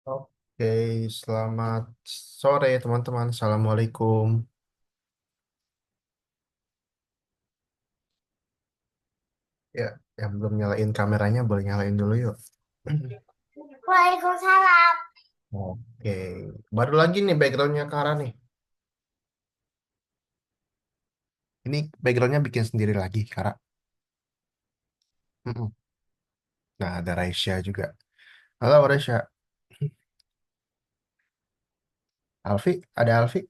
Oke, selamat sore teman-teman. Assalamualaikum. Ya, yang belum nyalain kameranya boleh nyalain dulu yuk. Waalaikumsalam. Oke, baru lagi nih backgroundnya Kara nih. Ini backgroundnya bikin sendiri lagi, Kara. Mm-mm. Nah, ada Raisya juga. Halo Raisya. Alfi, ada Alfi?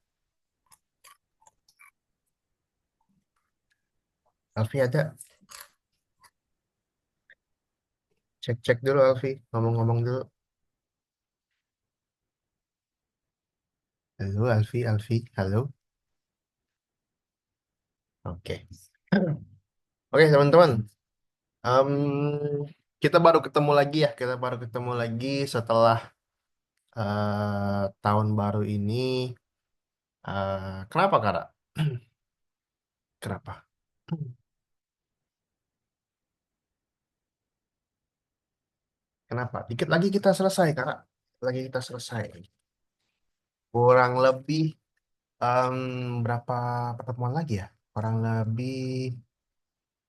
Alfi ada. Cek-cek dulu Alfi. Ngomong-ngomong dulu. Halo Alfi, Alfi. Halo. Oke. Oke teman-teman. Em, kita baru ketemu lagi ya. Kita baru ketemu lagi setelah tahun baru ini. Kenapa, Kak? Kenapa? Kenapa? Dikit lagi kita selesai, Kak. Lagi kita selesai. Kurang lebih em, berapa pertemuan lagi ya? Kurang lebih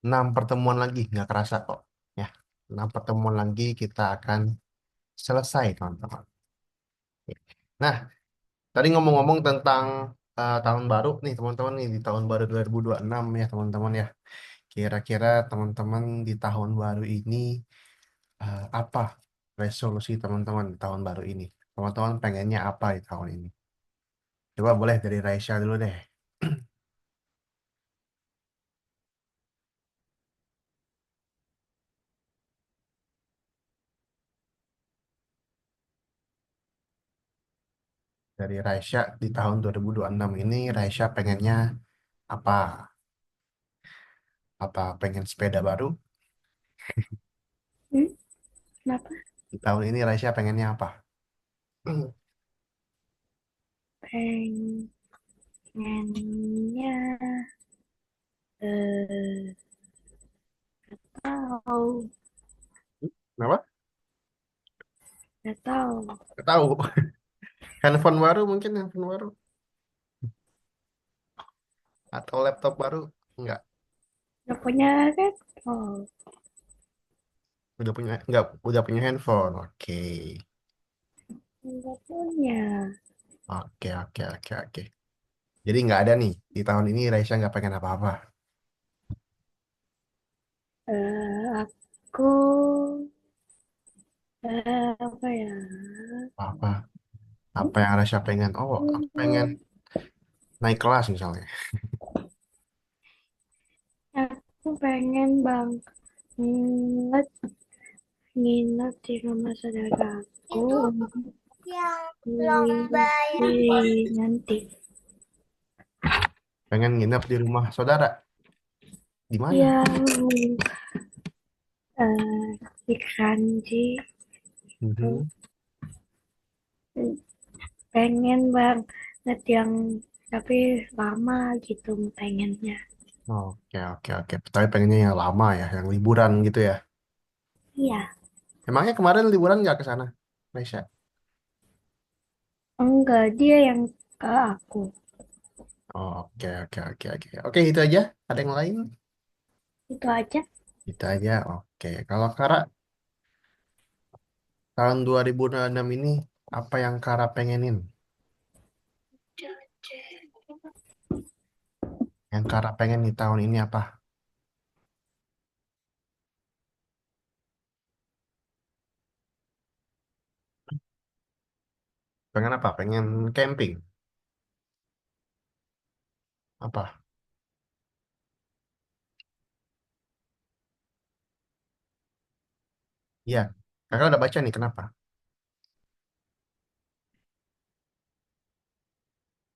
6 pertemuan lagi, nggak kerasa kok. Ya, 6 pertemuan lagi kita akan selesai, teman-teman. Nah, tadi ngomong-ngomong tentang tahun baru nih, teman-teman nih di tahun baru 2026 ya, teman-teman ya. Kira-kira teman-teman di tahun baru ini apa resolusi teman-teman di tahun baru ini? Teman-teman pengennya apa di tahun ini? Coba boleh dari Raisya dulu deh. Dari Raisya di tahun 2026 ini, Raisya pengennya apa? Apa pengen sepeda baru? Hmm, Kenapa? Di tahun ini Raisya pengennya apa? Pengennya eh tahu, Kenapa? nggak tahu. Nggak tahu. Handphone baru mungkin handphone baru atau laptop baru? Enggak. Nggak punya laptop, Udah punya handphone. Oke. nggak punya. Oke, oke, oke, oke. Jadi nggak ada nih. Di tahun ini Raisya nggak pengen apa-apa. Aku apa ya? Apa? Apa yang Raisya pengen? Oh, aku pengen naik kelas misalnya. Aku pengen banget nginep di rumah saudaraku untuk yang lomba nanti. Pengen nginep di rumah saudara. Di mana? Ya, di Kanji tuh. Mhm. Pengen banget yang tapi lama gitu pengennya. Oke, oke, oke. Tapi pengennya yang lama ya, yang liburan gitu ya. Iya, Emangnya kemarin liburan nggak ke sana, Raisya? enggak dia yang ke aku. Oke, oke, oke, oke. Oke, itu aja. Ada yang lain? Itu aja. Itu aja. Oke. Kalau Kara, tahun 2006 ini, apa yang Kara pengenin? Yang Kara pengen di tahun ini apa? Pengen apa? Pengen camping? Apa? Iya. Kakak udah baca nih, kenapa?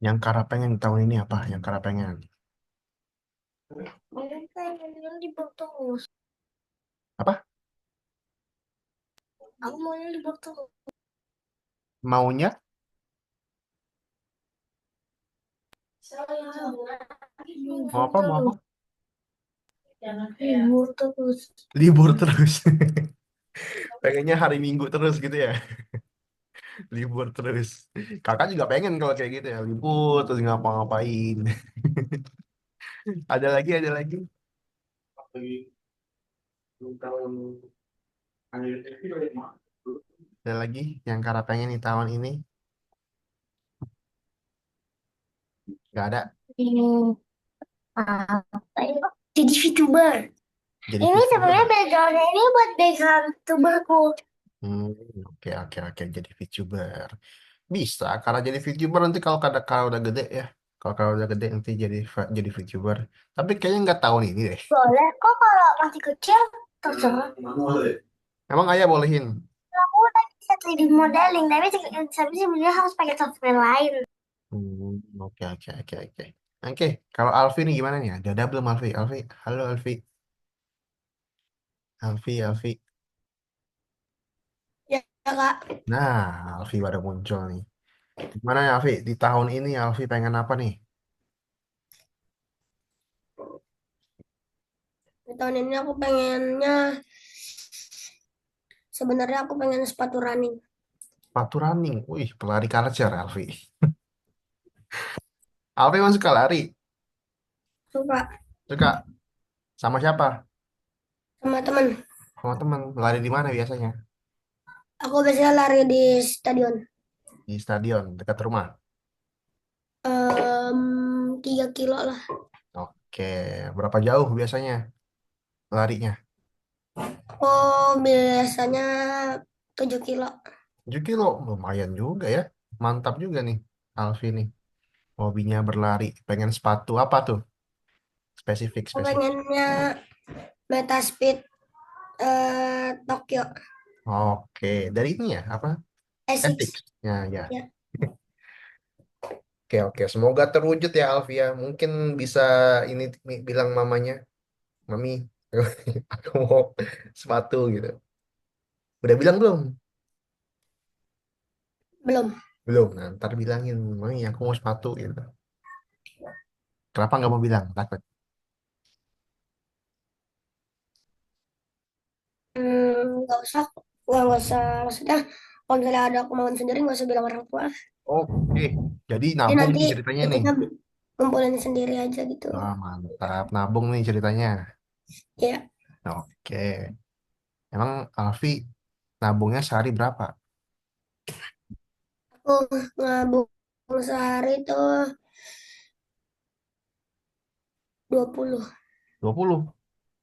Yang Kara pengen di tahun ini apa? Yang Kara pengen? Pengen libur terus. Apa? Aku mau libur terus. Maunya? Saya Mau libur apa? Mau apa? terus. Libur terus. Libur terus. Pengennya hari Minggu terus gitu ya. Libur terus. Kakak juga pengen kalau kayak gitu ya, libur terus ngapa-ngapain. Ada lagi, ada lagi. Ada lagi yang Kakak pengen di tahun ini? Gak ada. Hmm, apa ini? Jadi VTuber. Jadi Ini sebenarnya VTuber. backgroundnya ini buat background tuberku. Hmm, oke oke oke jadi VTuber. Bisa karena jadi VTuber nanti kalau udah gede ya. Kalau udah gede nanti jadi VTuber. Tapi kayaknya nggak tahun ini deh. Boleh kok kalau masih kecil, terserah. Emang ayah bolehin. Aku udah bisa 3D modeling, tapi sebenarnya harus pakai software lain. Oke oke oke oke. Oke, kalau Alfi nih gimana nih? Ada belum Alfi? Alfi, halo Alfi. Alfi, Alfi. Ya, Kak. Nah, Alfi baru muncul nih. Gimana ya Alfi? Di tahun ini Alfi pengen apa nih? Di tahun ini aku pengennya, sebenarnya aku pengen sepatu running. Sepatu running. Wih, pelari culture Alfi. Alfi masuk suka lari. Suka Suka sama siapa? sama temen. Sama teman. Lari di mana biasanya? Aku biasanya lari di stadion. Di stadion dekat rumah. 3 kilo lah. Oke, berapa jauh biasanya larinya? Oh, biasanya 7 kilo. 7 kilo, lumayan juga ya. Mantap juga nih, Alfi nih. Hobinya berlari. Pengen sepatu apa tuh? Spesifik, Aku spesifik. pengennya Metaspeed Tokyo Oke, dari ini ya, apa? Essex. Ethics. Ya, ya. Ya. Oke, oke. Semoga terwujud ya, Alfi ya. Mungkin bisa ini bilang mamanya, Mami, aku mau sepatu gitu. Udah bilang belum? Belum. Belum. Nah, ntar bilangin, Mami, aku mau sepatu gitu. Kenapa nggak mau bilang? Takut. Nggak usah, nggak usah, maksudnya kalau misalnya ada kemauan sendiri nggak usah bilang orang tua. Oke, jadi Jadi nabung nanti nih ceritanya nih. itunya ngumpulin sendiri aja gitu. Wah, mantap. Nabung nih ceritanya. Ya, Oke. Emang Alfi nabungnya sehari berapa? aku ngabung sehari tuh 20. 20.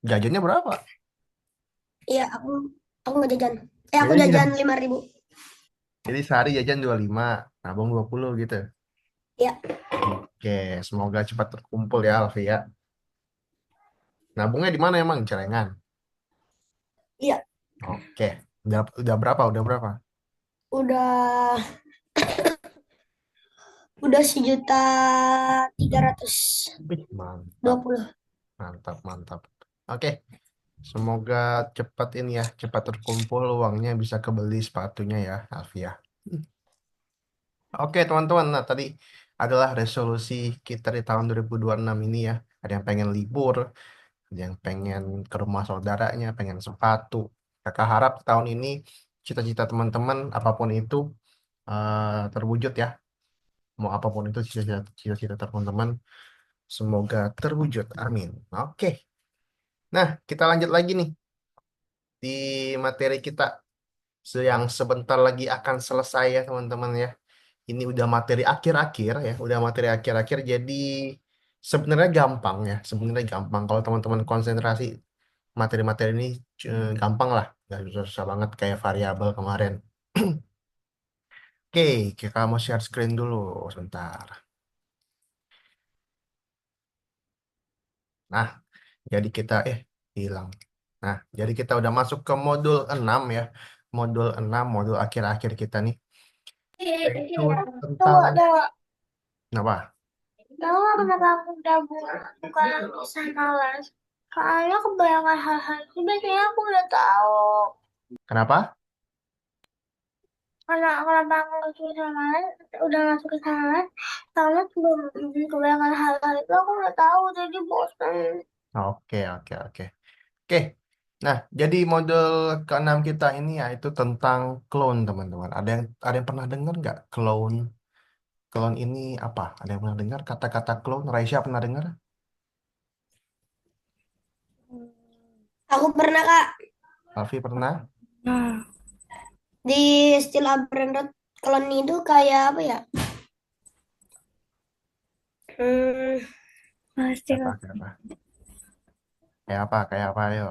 Jajannya berapa? Iya, aku nggak jajan. Aku Jajan jajan juga. 5.000. Jadi sehari jajan 25, nabung 20 gitu. Ya, Oke, semoga cepat terkumpul ya Alfi ya. Nabungnya di mana emang? Celengan. iya, Oke. Udah berapa? Udah berapa? udah 1.300.000. Wih, dua mantap, puluh mantap, mantap. Oke, semoga cepat ini ya, cepat terkumpul uangnya bisa kebeli sepatunya ya, Alfi ya. Oke, teman-teman. Nah, tadi adalah resolusi kita di tahun 2026 ini ya. Ada yang pengen libur, ada yang pengen ke rumah saudaranya, pengen sepatu. Kakak harap tahun ini cita-cita teman-teman, apapun itu, terwujud ya. Mau apapun itu cita-cita teman-teman, semoga terwujud. Amin. Oke. Nah, kita lanjut lagi nih di materi kita yang sebentar lagi akan selesai ya, teman-teman ya. Ini udah materi akhir-akhir ya, udah materi akhir-akhir jadi sebenarnya gampang ya, sebenarnya gampang kalau teman-teman konsentrasi materi-materi ini gampang lah, nggak susah-susah banget kayak variabel kemarin. Oke, kita mau share screen dulu sebentar. Nah, jadi kita hilang. Nah, jadi kita udah masuk ke modul 6 ya. Modul 6 modul akhir-akhir kita nih, yaitu tentang Tunggu, tunggu. apa? Tahu nggak kenapa aku udah bukan desain alas? Soalnya kebanyakan hal-hal itu biasanya aku udah tahu. Kenapa? Karena kenapa aku nggak suka sama alas, udah nggak suka sama alas, karena sebelum kebanyakan hal-hal itu aku udah tahu, jadi bosan. Oke, oke, oke. Oke, Nah, jadi model keenam kita ini yaitu tentang clone, teman-teman. Ada yang pernah dengar nggak clone? Clone ini apa? Ada yang pernah dengar kata-kata clone? Raisya pernah dengar? Aku pernah Kak Alfi pernah? Nah, di istilah branded klon itu kayak apa ya? Hmm, Kayak apa? istilah Kayak apa? Kayak apa? Kayak apa? Ayo.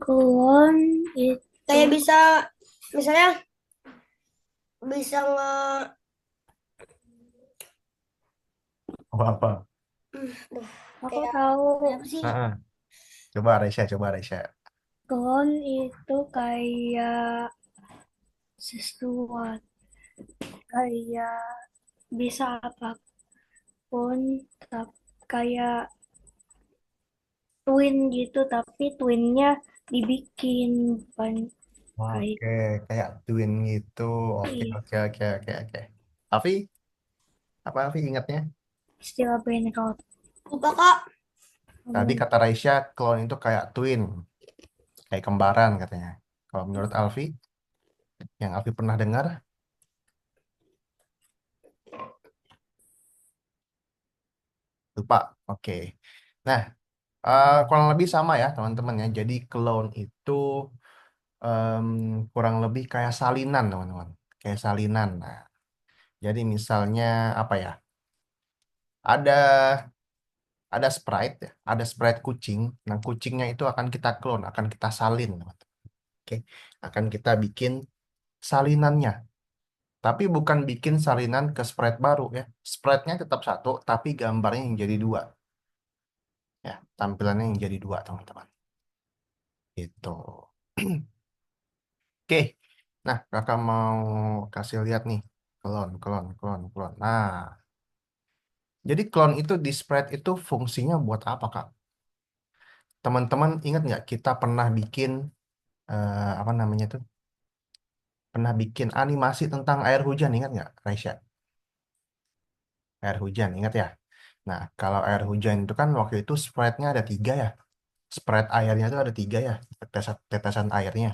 klon itu kayak bisa misalnya bisa Apa apa? duh, aku kayak tahu apa sih? Ah, ah. Coba Raisya, coba Raisya. Klon itu kayak sesuatu kayak bisa apapun kayak twin gitu tapi twinnya dibikin bukan kayak Oke, kayak twin gitu. Oke, oke, oke, oke, oke. Alfi, apa Alfi ingatnya? istilah brain rot. Lupa kak. Tadi Hmm, kata Raisya, clone itu kayak twin, kayak kembaran katanya. Kalau menurut Alfi, yang Alfi pernah dengar, lupa. Oke. Nah, kurang lebih sama ya teman-teman ya. Jadi clone itu em, kurang lebih kayak salinan teman-teman. Kayak salinan. Nah, jadi misalnya apa ya? Ada ada sprite ya, ada sprite kucing. Nah, kucingnya itu akan kita clone, akan kita salin, teman-teman. Oke, akan kita bikin salinannya. Tapi bukan bikin salinan ke sprite baru ya. Sprite-nya tetap satu, tapi gambarnya yang jadi dua. Ya, tampilannya yang jadi dua, teman-teman. Itu. Oke. Nah, kakak mau kasih lihat nih. Clone, clone, clone, clone. Nah, jadi clone itu di sprite itu fungsinya buat apa, Kak? Teman-teman ingat nggak kita pernah bikin apa namanya tuh? Pernah bikin animasi tentang air hujan, ingat nggak, Raisya? Air hujan, ingat ya? Nah, kalau air hujan itu kan waktu itu sprite-nya ada tiga ya. Sprite airnya itu ada tiga ya, tetesan airnya.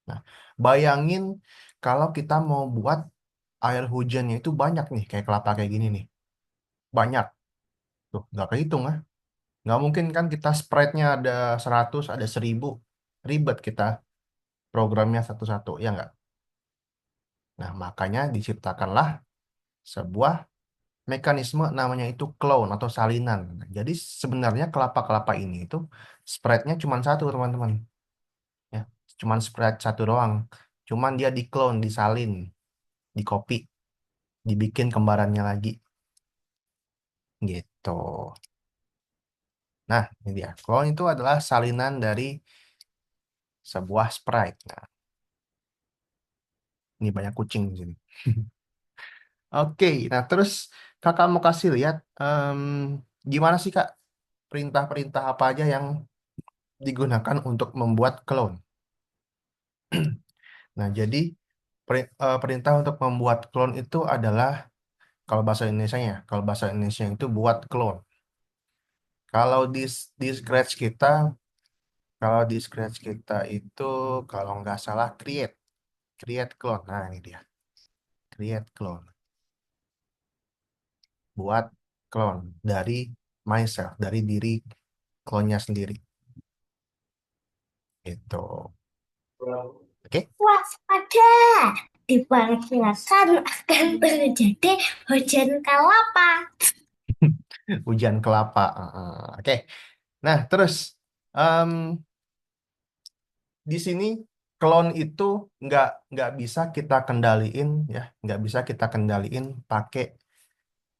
Nah, bayangin kalau kita mau buat air hujannya itu banyak nih, kayak kelapa kayak gini nih. Banyak. Tuh, nggak kehitung ah. Nggak mungkin kan kita sprite-nya ada 100, ada 1000. Ribet kita programnya satu-satu, ya nggak? Nah, makanya diciptakanlah sebuah mekanisme namanya itu clone atau salinan. Jadi sebenarnya kelapa-kelapa ini itu sprite-nya cuma satu, teman-teman. Ya, cuman sprite satu doang. Cuman dia di-clone, disalin, di-copy, dibikin kembarannya lagi. Gitu. Nah, ini dia. Clone itu adalah salinan dari sebuah sprite. Nah, ini banyak kucing di sini. Oke, nah terus kakak mau kasih lihat gimana sih kak perintah-perintah apa aja yang digunakan untuk membuat clone. Nah, jadi perintah untuk membuat clone itu adalah kalau bahasa Indonesia itu buat clone. Kalau di Scratch kita, kalau di Scratch kita itu kalau nggak salah create clone. Nah, ini dia, create clone, buat clone dari myself, dari diri clone-nya sendiri. Itu. Oke, waspada, diperkirakan akan terjadi hujan kelapa. hujan kelapa. Oke. Nah, terus em, di sini clone itu nggak bisa kita kendaliin ya, nggak bisa kita kendaliin pakai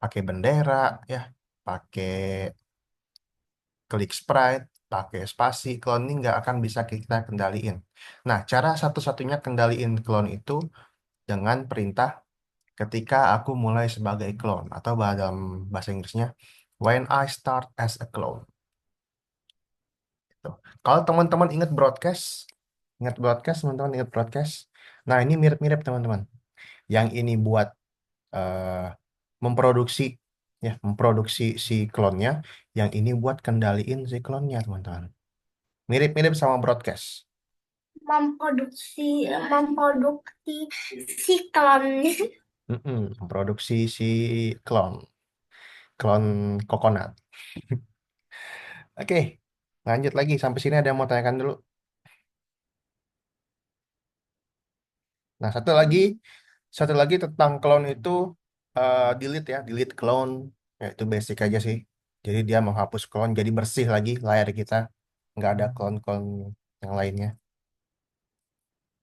pakai bendera ya, pakai klik sprite, pakai spasi. Clone ini nggak akan bisa kita kendaliin. Nah, cara satu-satunya kendaliin clone itu dengan perintah ketika aku mulai sebagai clone atau dalam bahasa Inggrisnya when I start as a clone. Gitu. Kalau teman-teman ingat broadcast, teman-teman ingat broadcast. Nah, ini mirip-mirip teman-teman. Yang ini buat eh, memproduksi memproduksi si klonnya, yang ini buat kendaliin si klonnya, teman-teman. Mirip-mirip sama broadcast. memproduksi memproduksi siklon. Produksi si clone, clone coconut. Oke, lanjut lagi. Sampai sini ada yang mau tanyakan dulu. Nah, satu lagi tentang clone itu delete ya, delete clone. Ya, itu basic aja sih. Jadi dia menghapus clone, jadi bersih lagi layar kita. Nggak ada clone-clone yang lainnya.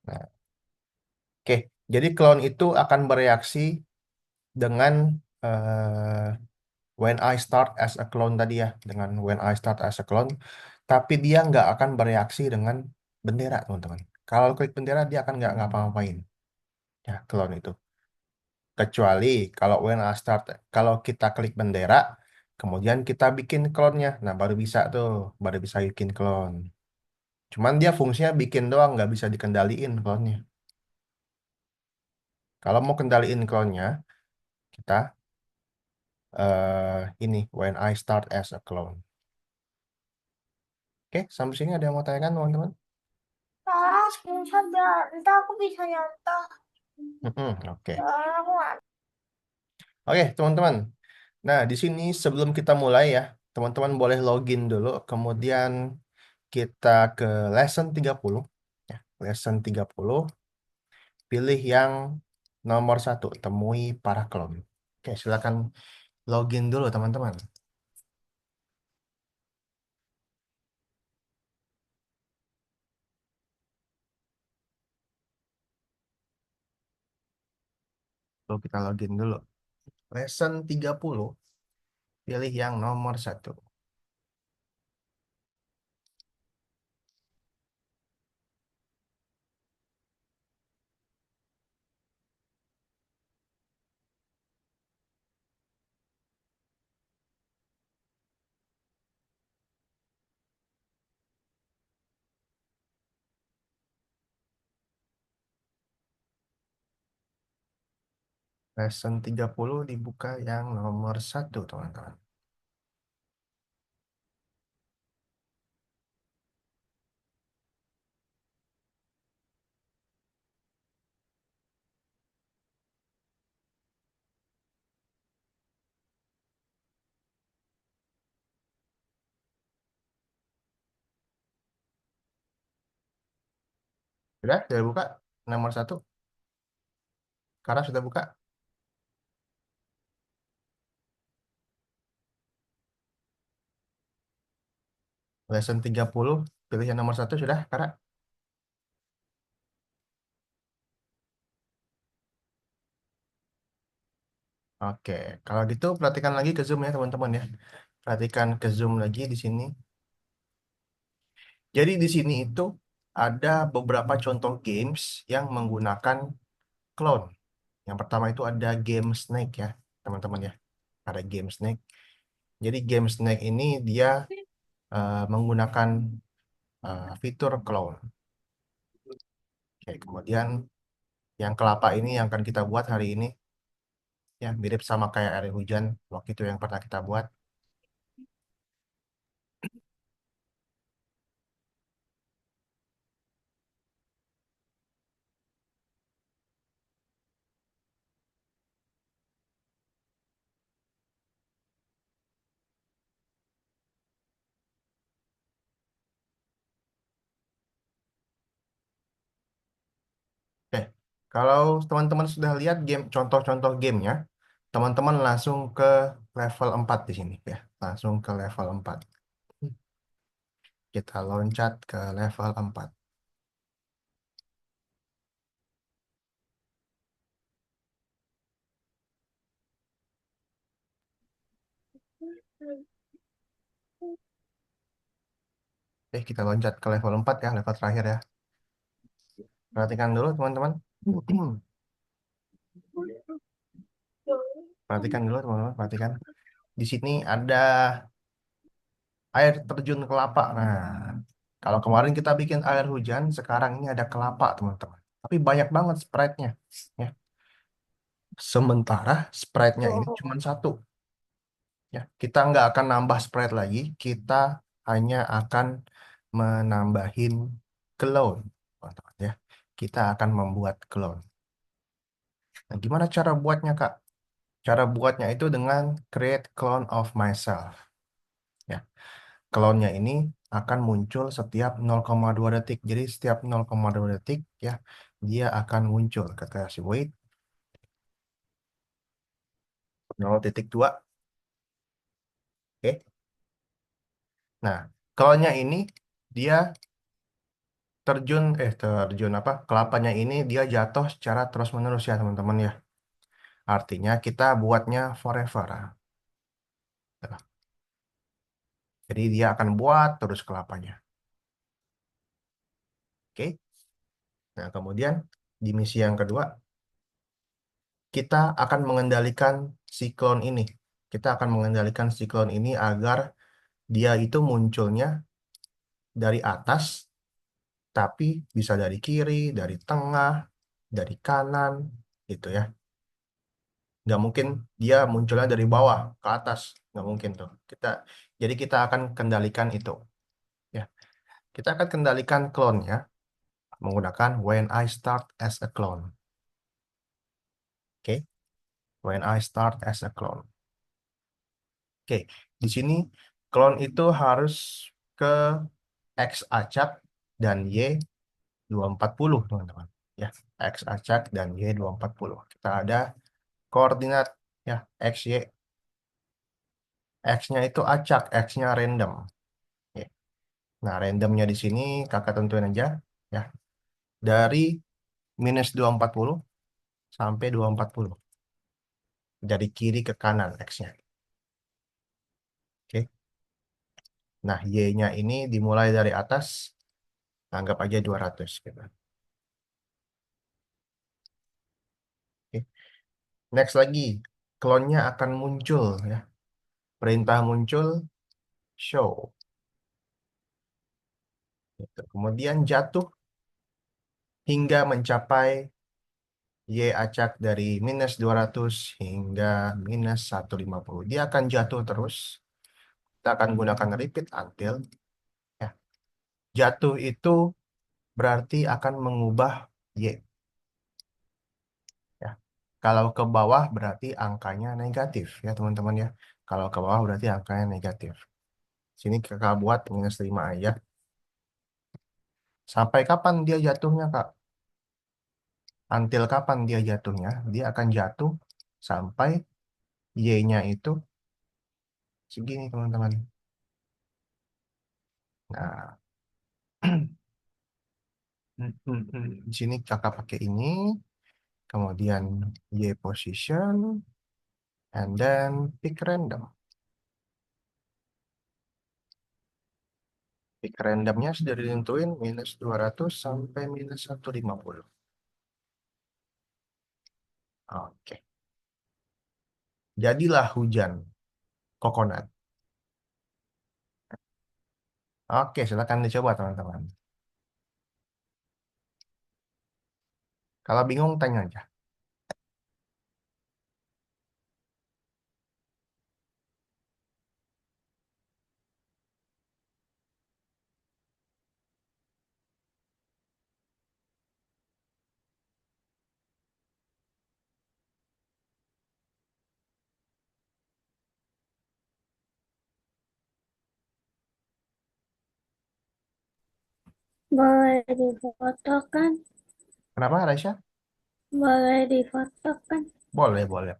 Nah, oke. Jadi clone itu akan bereaksi dengan when I start as a clone tadi ya, dengan when I start as a clone. Tapi dia nggak akan bereaksi dengan bendera, teman-teman. Kalau klik bendera, dia akan nggak ngapa-ngapain. Ya, clone itu. Kecuali kalau when I start, kalau kita klik bendera, kemudian kita bikin clone-nya. Nah, baru bisa tuh, baru bisa bikin clone. Cuman dia fungsinya bikin doang, nggak bisa dikendaliin clone-nya. Kalau mau kendaliin clone-nya, kita ini when I start as a clone. Oke, sampai sini ada yang mau tanyakan, teman-teman? Tolong screenshot biar ntar aku bisa nyontoh. Oke. Soalnya aku nggak. Oke, teman-teman. Nah, di sini sebelum kita mulai ya, teman-teman boleh login dulu, kemudian kita ke lesson 30. Ya, lesson 30, pilih yang nomor satu, temui para klon. Oke, silakan login dulu, teman-teman. Lalu kita login dulu. Lesson 30, pilih yang nomor satu. Lesson 30 dibuka yang nomor satu, teman-teman. Sudah buka nomor satu? Karena sudah buka. Lesson 30, pilih yang nomor satu sudah, Kara? Oke, kalau gitu perhatikan lagi ke Zoom ya teman-teman ya. Perhatikan ke Zoom lagi di sini. Jadi di sini itu ada beberapa contoh games yang menggunakan clone. Yang pertama itu ada game Snake ya, teman-teman ya. Ada game Snake. Jadi game Snake ini dia menggunakan fitur clone. Oke, kemudian yang kelapa ini yang akan kita buat hari ini ya mirip sama kayak air hujan waktu itu yang pernah kita buat. Oke, kalau teman-teman sudah lihat game contoh-contoh gamenya, teman-teman langsung ke level 4 di sini ya. Langsung ke level 4. Kita loncat ke level 4. Oke, kita loncat ke level 4 ya, level terakhir ya. Perhatikan dulu teman-teman. Perhatikan dulu teman-teman, perhatikan. Di sini ada air terjun kelapa. Nah, kalau kemarin kita bikin air hujan, sekarang ini ada kelapa teman-teman. Tapi banyak banget sprite-nya. Ya. Sementara sprite-nya ini cuma satu. Ya, kita nggak akan nambah sprite lagi, kita hanya akan menambahin clone, teman-teman ya. Kita akan membuat clone. Nah, gimana cara buatnya, Kak? Cara buatnya itu dengan create clone of myself. Ya, clone-nya ini akan muncul setiap 0,2 detik. Jadi setiap 0,2 detik ya, dia akan muncul. Kita kasih wait 0,2. Oke. Nah, clone-nya ini dia terjun apa? Kelapanya ini dia jatuh secara terus-menerus ya, teman-teman ya. Artinya kita buatnya forever. Jadi dia akan buat terus kelapanya. Oke. Nah, kemudian di misi yang kedua, kita akan mengendalikan siklon ini. Kita akan mengendalikan siklon ini agar dia itu munculnya dari atas, tapi bisa dari kiri, dari tengah, dari kanan, gitu ya. Nggak mungkin dia munculnya dari bawah ke atas, nggak mungkin tuh. Jadi kita akan kendalikan itu. Ya, kita akan kendalikan clone-nya menggunakan when I start as a clone. Oke, when I start as a clone. Oke, di sini clone itu harus ke X acak dan Y 240, teman-teman. Ya, X acak dan Y 240. Kita ada koordinat ya, X, Y. X-nya itu acak, X-nya random. Ya. Nah, randomnya di sini kakak tentuin aja ya. Dari -240 sampai 240. Dari kiri ke kanan X-nya. Oke. Nah, Y-nya ini dimulai dari atas, anggap aja 200 gitu. Oke. Next lagi, klonnya akan muncul ya. Perintah muncul, show. Gitu. Kemudian jatuh hingga mencapai Y acak dari -200 hingga -150. Dia akan jatuh terus. Kita akan gunakan repeat until. Ya. Jatuh itu berarti akan mengubah Y. Ya. Kalau ke bawah berarti angkanya negatif ya teman-teman ya. Kalau ke bawah berarti angkanya negatif. Sini kakak buat -5 aja. Sampai kapan dia jatuhnya, Kak? Until kapan dia jatuhnya? Dia akan jatuh sampai Y-nya itu segini, teman-teman. Nah, di sini kakak pakai ini, kemudian Y position, and then pick random. Pick randomnya sudah ditentuin -200 sampai -150. Oke. Jadilah hujan coconut. Oke, silakan dicoba, teman-teman. Kalau bingung, tanya aja. Boleh difotokan? Kenapa, Raisya? Boleh difotokan? Boleh, boleh.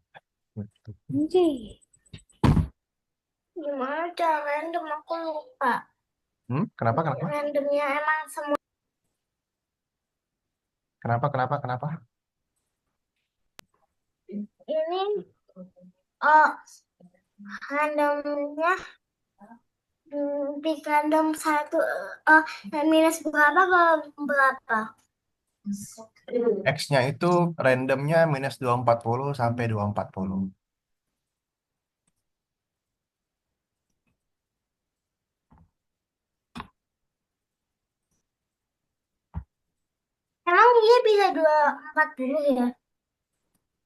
Oke. Gimana cara random? Aku lupa. Kenapa, kenapa? Randomnya emang semua Kenapa, kenapa, kenapa? ini oh randomnya di random satu minus berapa ke berapa? X-nya itu randomnya -240 sampai 240. Emang dia bisa 240 ya?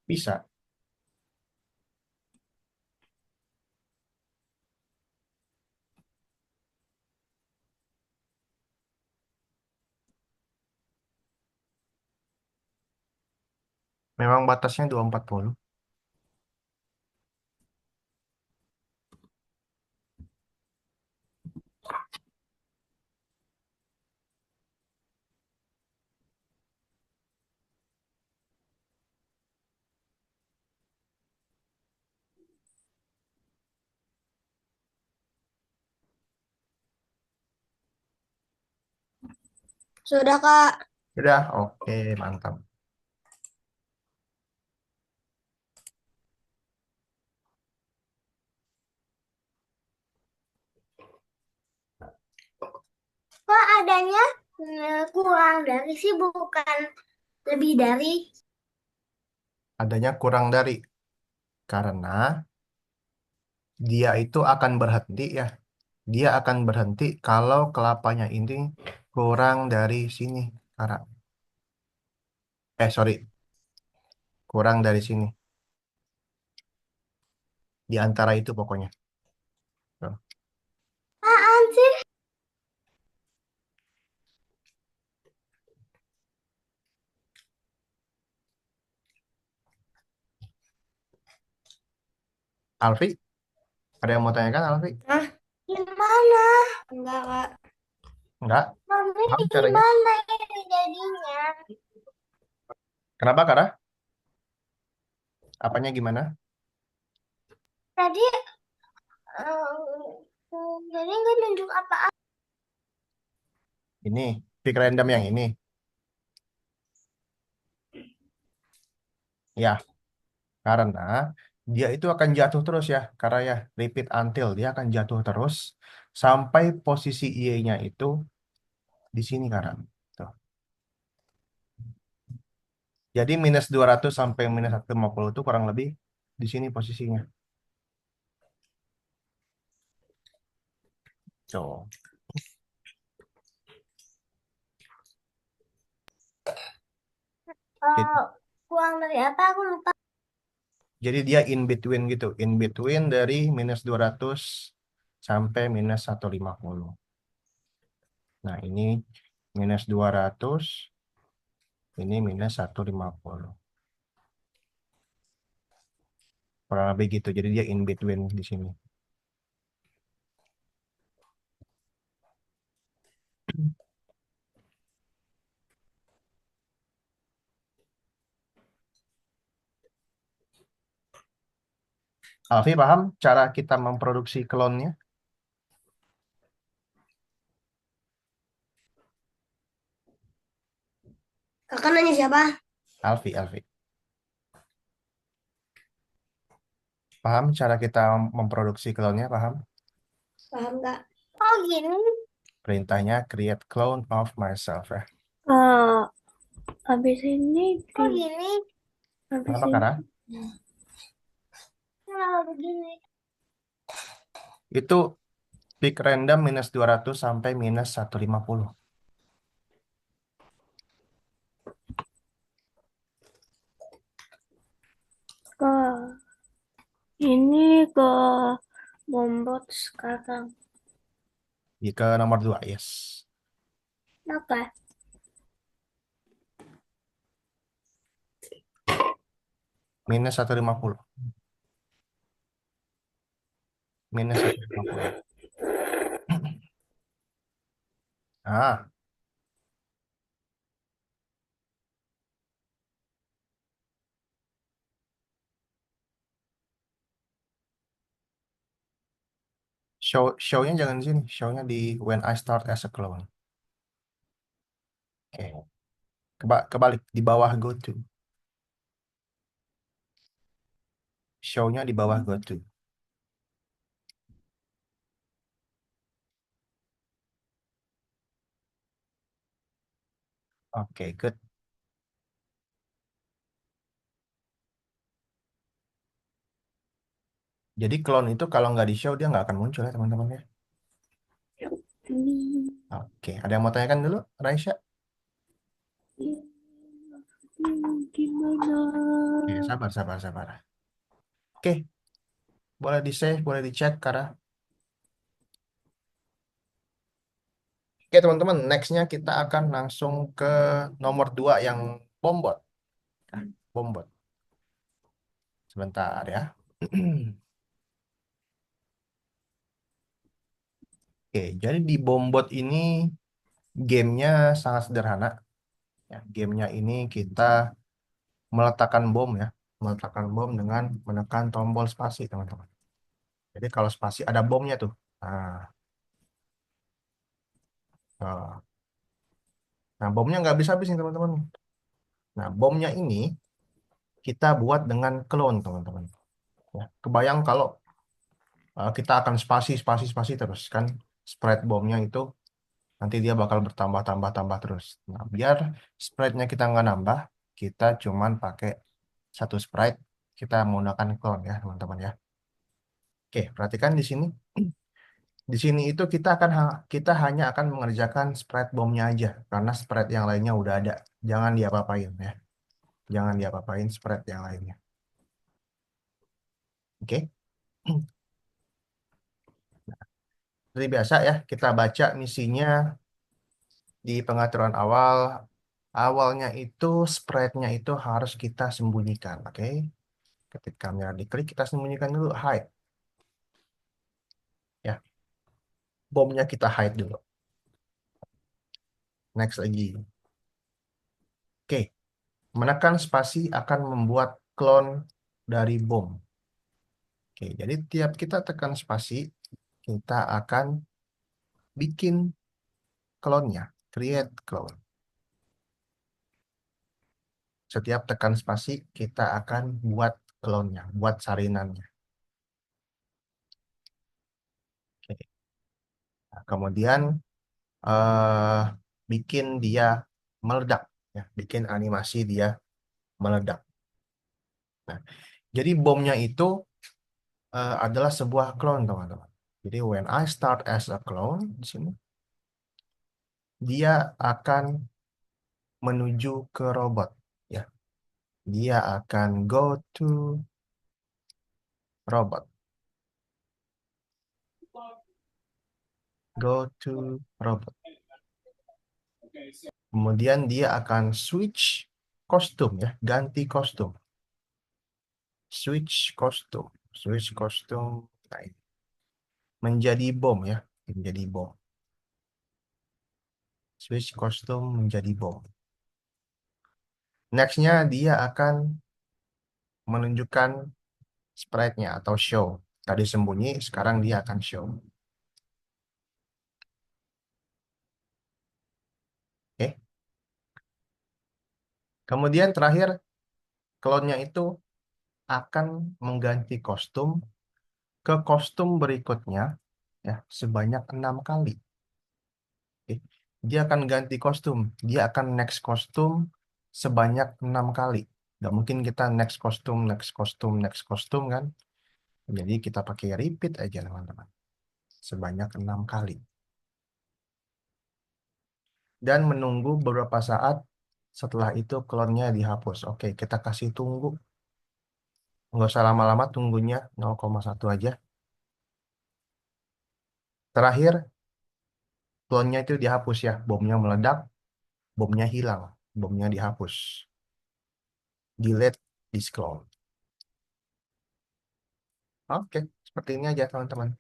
Bisa. Memang batasnya 240. Sudah, Kak. Sudah, oke, mantap. Kok adanya kurang dari sih, bukan lebih dari. Adanya kurang dari, karena dia itu akan berhenti ya. Dia akan berhenti kalau kelapanya ini kurang dari sini, Kara. Sorry, kurang dari sini. Di antara itu pokoknya. Tuh. Apaan sih? Alfi, ada yang mau tanyakan, Alfi? Hah? Gimana? Enggak, Kak. Enggak? Mami, Paham caranya? gimana ini jadinya? Kenapa, Kara? Apanya gimana? Tadi jadi nggak nunjuk apa-apa. Ini, pick random yang ini. Ya, karena dia itu akan jatuh terus ya. Karena ya, repeat until. Dia akan jatuh terus sampai posisi Y-nya itu di sini, Kara. Tuh. Jadi minus 200 sampai minus 150 itu kurang lebih di sini posisinya. Tuh. Jadi, Kurang dari apa? Aku lupa. jadi dia in between gitu. In between dari minus 200 sampai minus 150. Nah, ini minus 200, ini minus 150. Kurang lebih gitu. Jadi dia in between di sini. Alfi paham cara kita memproduksi klonnya? Kakak nanya siapa? Alfi. Paham cara kita memproduksi klonnya? Paham? Paham nggak? Oh gini. Perintahnya create clone of myself ya. Oh, habis ini oh gini. Habis Kenapa, ini Kara? kenapa begini? Itu pick random minus 200 sampai minus 150. Ke ini ke Bombot sekarang. Jika nomor 2, yes. Kenapa? Minus 150. Minus 150. Ah, show-nya jangan di sini. Show-nya di when I start as a clone. Oke. Kebalik di bawah go to. Show-nya di bawah go to. Oke, good. Jadi clone itu kalau nggak di show dia nggak akan muncul ya teman-teman ya. Ini, Oke, ada yang mau tanyakan dulu, Raisya? gimana? Oke, sabar. Oke, boleh di save, boleh dicek karena. Oke teman-teman, nextnya kita akan langsung ke nomor 2 yang bombot. Bom bot. Sebentar ya. Oke, jadi di bom bot ini gamenya sangat sederhana. Ya, gamenya ini kita meletakkan bom ya, meletakkan bom dengan menekan tombol spasi teman-teman. Jadi kalau spasi ada bomnya tuh. Nah, eh, nah bomnya nggak habis-habis nih teman-teman. Nah, bomnya ini kita buat dengan clone teman-teman. Ya, kebayang kalau kita akan spasi, spasi, spasi terus kan spread bomnya itu nanti dia bakal bertambah, tambah, tambah terus. Nah, biar sprite-nya kita nggak nambah, kita cuman pakai satu sprite, kita menggunakan clone ya teman-teman ya. Oke, perhatikan di sini. Di sini itu kita hanya akan mengerjakan spread bomnya aja karena spread yang lainnya udah ada. Jangan diapa-apain ya. Jangan diapa-apain spread yang lainnya. Oke. Seperti biasa ya, kita baca misinya di pengaturan awal. Awalnya itu spreadnya itu harus kita sembunyikan, oke? Ketika merah diklik, kita sembunyikan dulu hide ya. Bomnya kita hide dulu. Next lagi. Oke, menekan spasi akan membuat clone dari bom. Oke, jadi tiap kita tekan spasi, kita akan bikin clone-nya, create clone. Setiap tekan spasi, kita akan buat clone-nya, buat sarinannya. Oke. Nah, kemudian eh, bikin dia meledak, ya, bikin animasi dia meledak. Nah, jadi bomnya itu adalah sebuah clone, teman-teman. Jadi when I start as a clone di sini, dia akan menuju ke robot, ya. Dia akan to robot, go to robot. Kemudian dia akan switch kostum, ya, ganti kostum, switch kostum, switch kostum. Nah, ini. Menjadi bom ya, menjadi bom. Switch kostum menjadi bom. Nextnya dia akan menunjukkan sprite-nya atau show. Tadi sembunyi, sekarang dia akan show. Oke. Kemudian terakhir, clone-nya itu akan mengganti kostum ke kostum berikutnya ya sebanyak 6 kali. Oke. Dia akan ganti kostum. Dia akan next kostum sebanyak 6 kali. Nggak mungkin kita next kostum, next kostum, next kostum kan. Jadi kita pakai repeat aja teman-teman. Sebanyak 6 kali. Dan menunggu beberapa saat setelah itu klonnya dihapus. Oke, kita kasih tunggu. Nggak usah lama-lama tunggunya 0,1 aja. Terakhir, klonnya itu dihapus ya. Bomnya meledak, bomnya hilang, bomnya dihapus. Delete this clone. Oke, seperti ini aja teman-teman.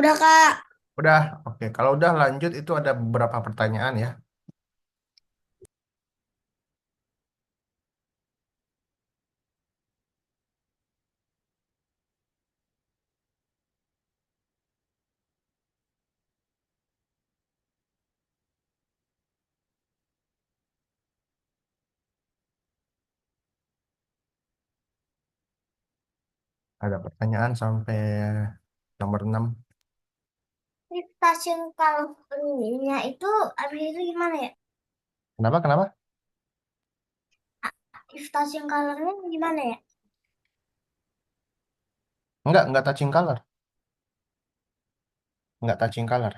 Udah, Kak. Udah, oke. Kalau udah lanjut itu ada beberapa pertanyaan ya. Ada pertanyaan sampai nomor 6. Di stasiun Kalunnya itu abis itu gimana ya? Kenapa? Kenapa? Di stasiun Kalungnya gimana ya? Enggak touching color. Enggak touching color.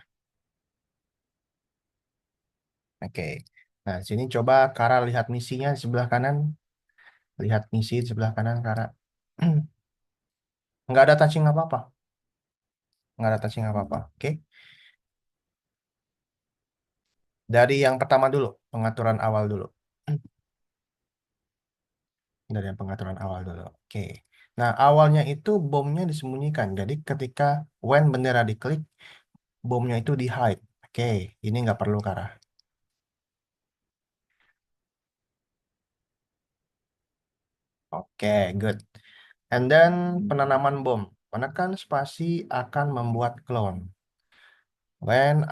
Oke. Nah, sini coba Kara lihat misinya di sebelah kanan. Lihat misi di sebelah kanan, Kara. Enggak ada touching apa-apa. Enggak ada touching apa-apa. Oke. Dari yang pertama dulu, pengaturan awal dulu. Dari yang pengaturan awal dulu. Oke. Nah, awalnya itu bomnya disembunyikan. Jadi ketika when bendera diklik, bomnya itu di hide. Oke, ini nggak perlu, Kara. Oke, good. And then penanaman bom. Menekan spasi akan membuat clone. When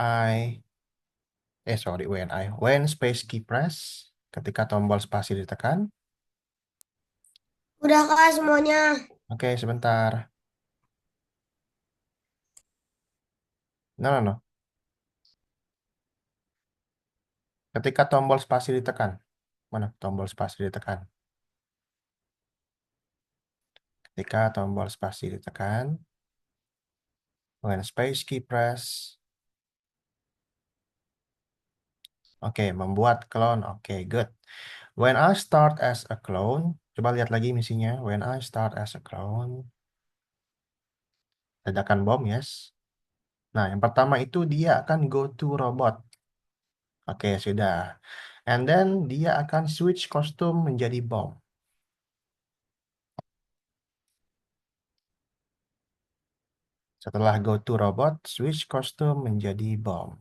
space key press, ketika tombol spasi ditekan. Udah, Kak, semuanya. Oke, sebentar. No, no, no. Ketika tombol spasi ditekan. Mana tombol spasi ditekan? Ketika tombol spasi ditekan. When space key press. Oke, membuat clone. Oke, good. When I start as a clone. Coba lihat lagi misinya. When I start as a clone. Ledakan bom, yes. Nah, yang pertama itu dia akan go to robot. Oke, sudah. And then dia akan switch kostum menjadi bom. Setelah go to robot, switch kostum menjadi bom.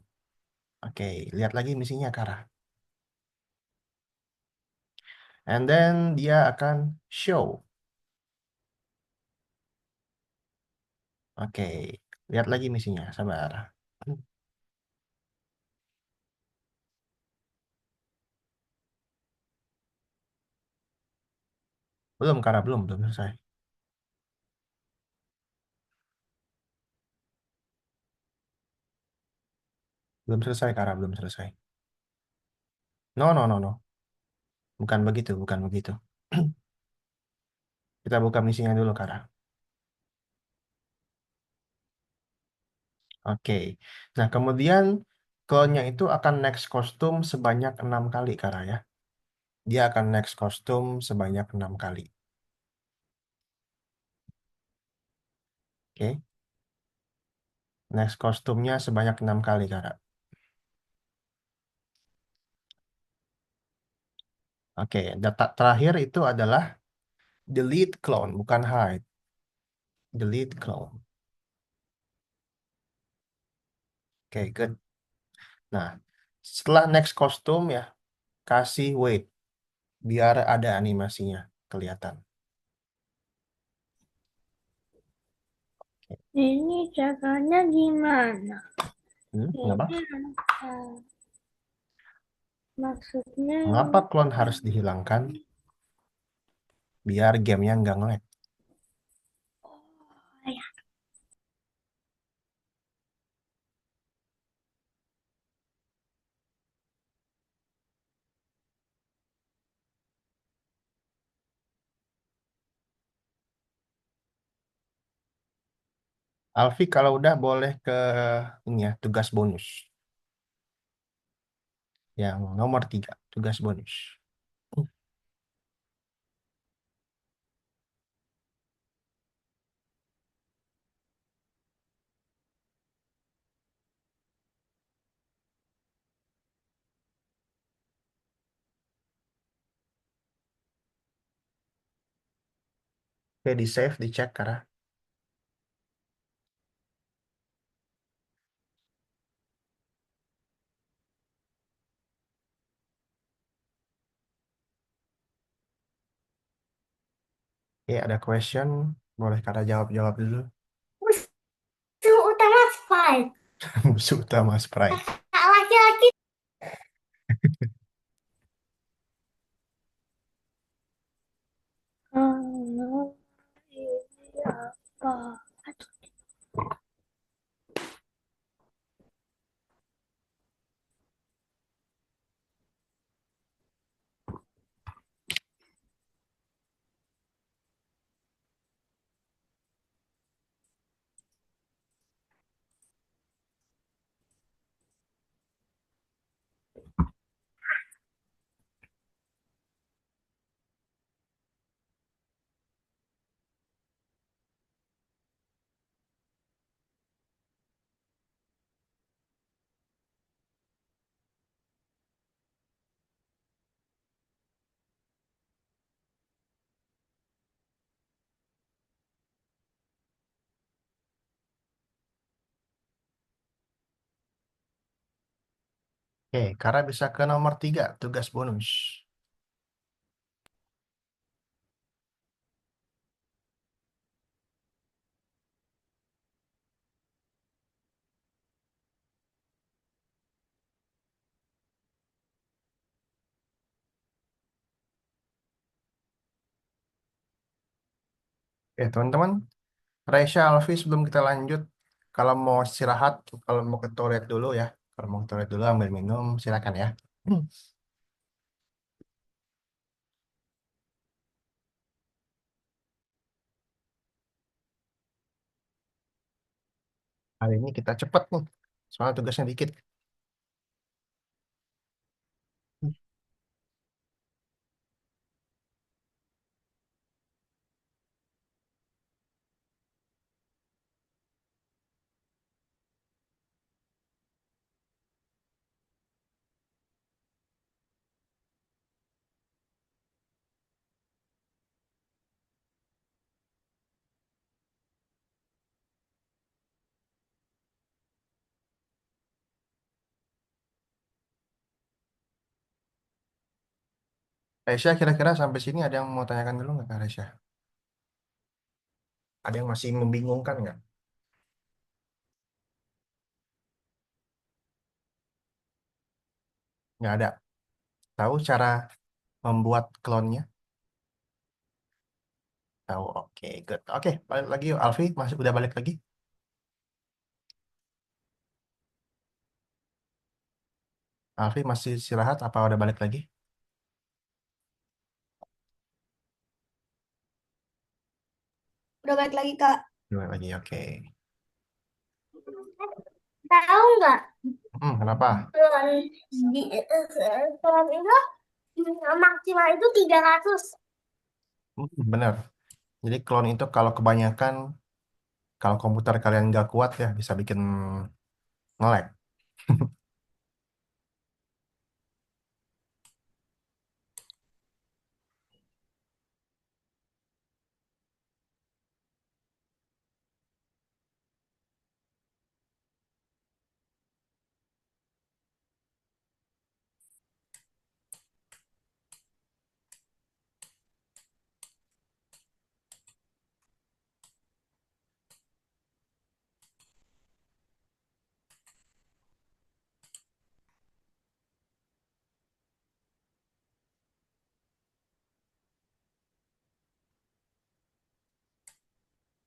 Oke, lihat lagi misinya, Kara. And then dia akan show. Oke, lihat lagi misinya, sabar. Belum, Kara, belum selesai. Belum selesai, Kara, belum selesai. No, no, no, no. Bukan begitu, bukan begitu. Kita buka misinya dulu, Kara. Oke. Nah, kemudian clone-nya itu akan next kostum sebanyak 6 kali, Kara ya. Dia akan next kostum sebanyak 6 kali. Oke. Next kostumnya sebanyak 6 kali, Kara. Oke. Data terakhir itu adalah delete clone, bukan hide. Delete clone. Oke, good. Nah, setelah next kostum ya, kasih wait biar ada animasinya kelihatan. Ini caranya gimana? Kenapa? Ini maksudnya Mengapa clone harus dihilangkan? Biar gamenya nggak nge-lag. ya. Alfi kalau udah boleh ke ini ya, tugas bonus. Yang nomor 3, tugas bonus. Oke, di save, dicek, karena Oke, ada question. Boleh Kara jawab-jawab dulu. Musuh utama Sprite. Musuh utama Sprite. Kakak laki-laki. Ini apa? Oke, Kara bisa ke nomor 3, tugas bonus. Oke, teman-teman. Raisya, Alfi, sebelum kita lanjut, kalau mau istirahat, kalau mau ke toilet dulu ya. Kalau mau ke toilet dulu ambil minum, silakan ya. Hmm. Hari ini kita cepet nih, soalnya tugasnya dikit. Raisya, kira-kira sampai sini ada yang mau tanyakan dulu nggak, Kak Raisya? Ada yang masih membingungkan nggak? Nggak ada. Tahu cara membuat klonnya? Tahu, oke, good. Oke, balik lagi yuk. Alfi, masih udah balik lagi? Alfi masih istirahat apa udah balik lagi? Udah balik lagi, Kak. Udah balik lagi, oke. Tahu nggak? Kenapa? Telur itu maksimal itu 300. Bener. Jadi klon itu kalau kebanyakan, kalau komputer kalian nggak kuat ya bisa bikin nge-lag.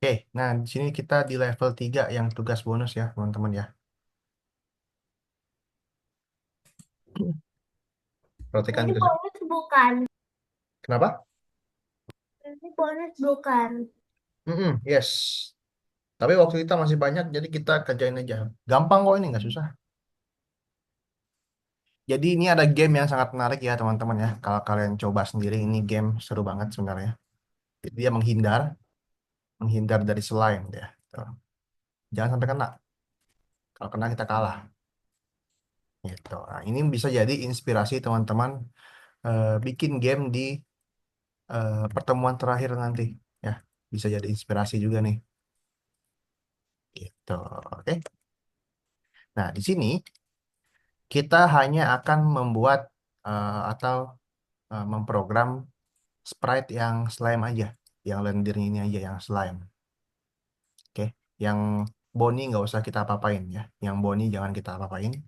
Oke, nah di sini kita di level 3 yang tugas bonus ya, teman-teman ya. Perhatikan Ini juga. bonus bukan. Kenapa? Ini bonus bukan. Yes. Tapi waktu kita masih banyak, jadi kita kerjain aja. Gampang kok ini, nggak susah. Jadi ini ada game yang sangat menarik ya, teman-teman ya. Kalau kalian coba sendiri, ini game seru banget sebenarnya. Dia menghindar dari slime dia. Tuh. Jangan sampai kena. Kalau kena kita kalah. Gitu. Nah, ini bisa jadi inspirasi teman-teman bikin game di pertemuan terakhir nanti. Ya, bisa jadi inspirasi juga nih. Gitu. Oke. Nah, di sini kita hanya akan membuat atau memprogram sprite yang slime aja. Yang lendir ini aja yang slime. Oke, yang bony nggak usah kita apa-apain ya. Yang bony jangan kita apa-apain.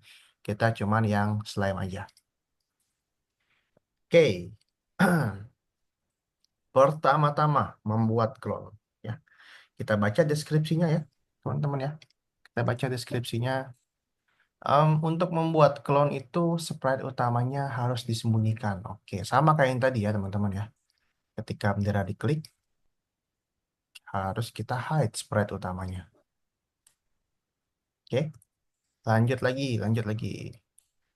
Kita cuman yang slime aja. Oke. Pertama-tama membuat clone ya. Kita baca deskripsinya ya, teman-teman ya. Kita baca deskripsinya. Untuk membuat clone itu sprite utamanya harus disembunyikan. Oke, sama kayak yang tadi ya, teman-teman ya. Ketika bendera diklik, harus kita hide sprite utamanya. Oke, lanjut lagi, lanjut lagi.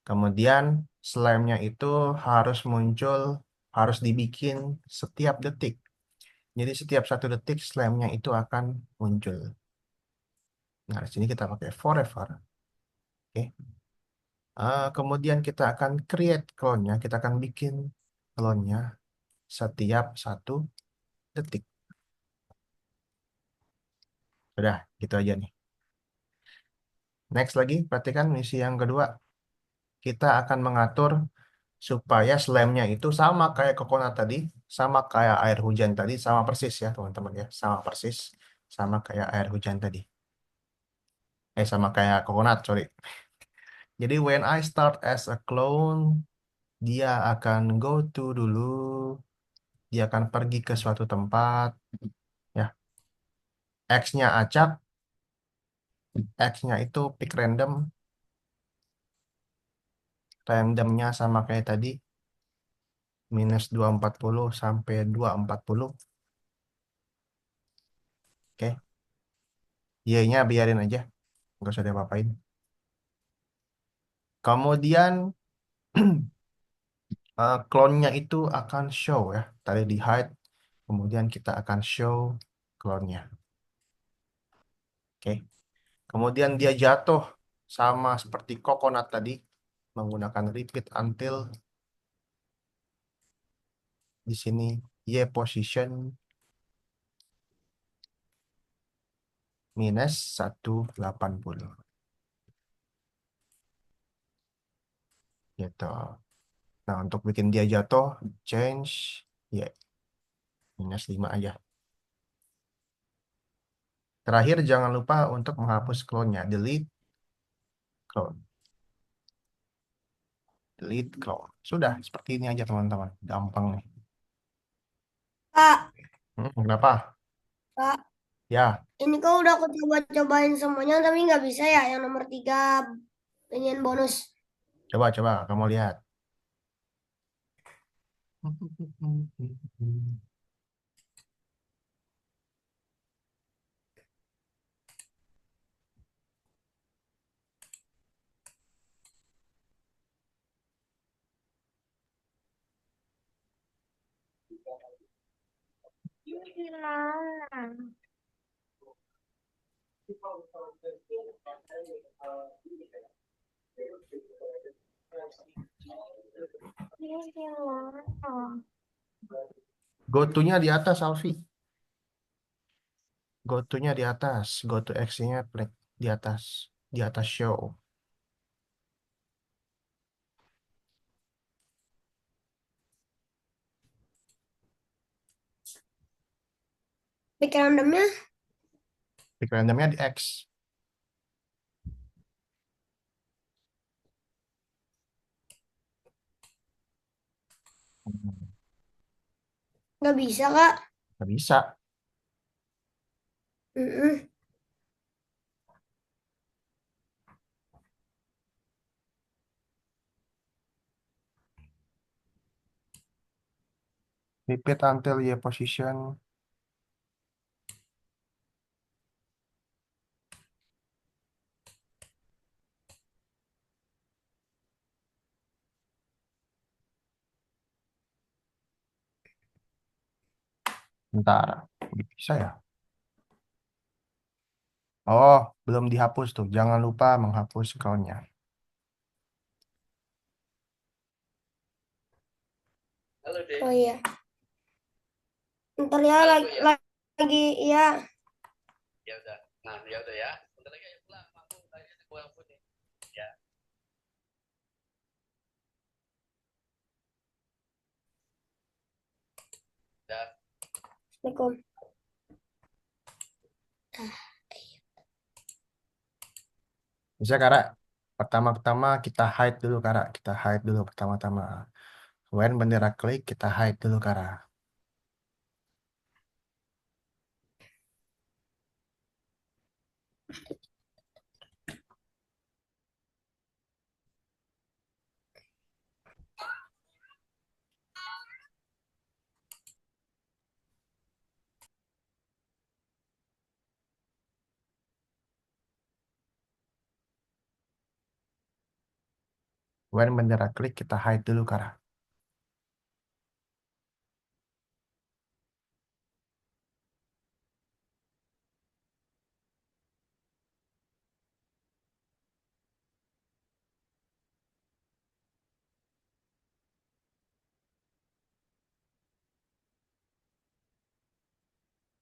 Kemudian slime-nya itu harus muncul, harus dibikin setiap detik. Jadi setiap 1 detik slime-nya itu akan muncul. Nah, di sini kita pakai forever. Oke. Kemudian kita akan create clone-nya, kita akan bikin clone-nya setiap 1 detik. Udah, gitu aja nih. Next lagi, perhatikan misi yang kedua. Kita akan mengatur supaya slime-nya itu sama kayak coconut tadi, sama kayak air hujan tadi, sama persis ya teman-teman ya, sama persis, sama kayak air hujan tadi. Sama kayak coconut, sorry. Jadi when I start as a clone, dia akan go to dulu, dia akan pergi ke suatu tempat, ya. X-nya acak, X-nya itu pick random, randomnya sama kayak tadi, -240 sampai 240. Oke, Y-nya biarin aja, nggak usah diapa-apain. Kemudian clone-nya itu akan show ya. Tadi di hide, kemudian kita akan show clone-nya. Oke. Kemudian dia jatuh sama seperti coconut tadi, menggunakan repeat until di sini Y position -180 gitu. Nah, untuk bikin dia jatuh, change Y -5 aja. Terakhir, jangan lupa untuk menghapus clone-nya. Delete clone. Delete clone. Sudah, seperti ini aja teman-teman. Gampang nih. Kak, Kenapa? Kak, Ya, ini kok udah aku coba-cobain semuanya tapi nggak bisa ya yang nomor 3 ingin bonus. coba-coba kamu lihat. Ini gimana? Ini gimana? Go to-nya di atas, Alfi. Go to-nya di atas. Go to X-nya klik di atas. Di atas show. Pick randomnya Klik randomnya di X. nggak bisa, Kak. Nggak bisa. Mm-mm. Repeat until Y position. Bentar. Bisa ya? Oh, belum dihapus tuh. Jangan lupa menghapus clone-nya. Oh iya. Ntar ya lagi ya. Assalamualaikum. Bisa, Kak. Pertama-tama kita hide dulu, Kak. Kita hide dulu pertama-tama. When bendera klik, kita hide dulu, Kak. When bendera klik, kita hide dulu, Kak.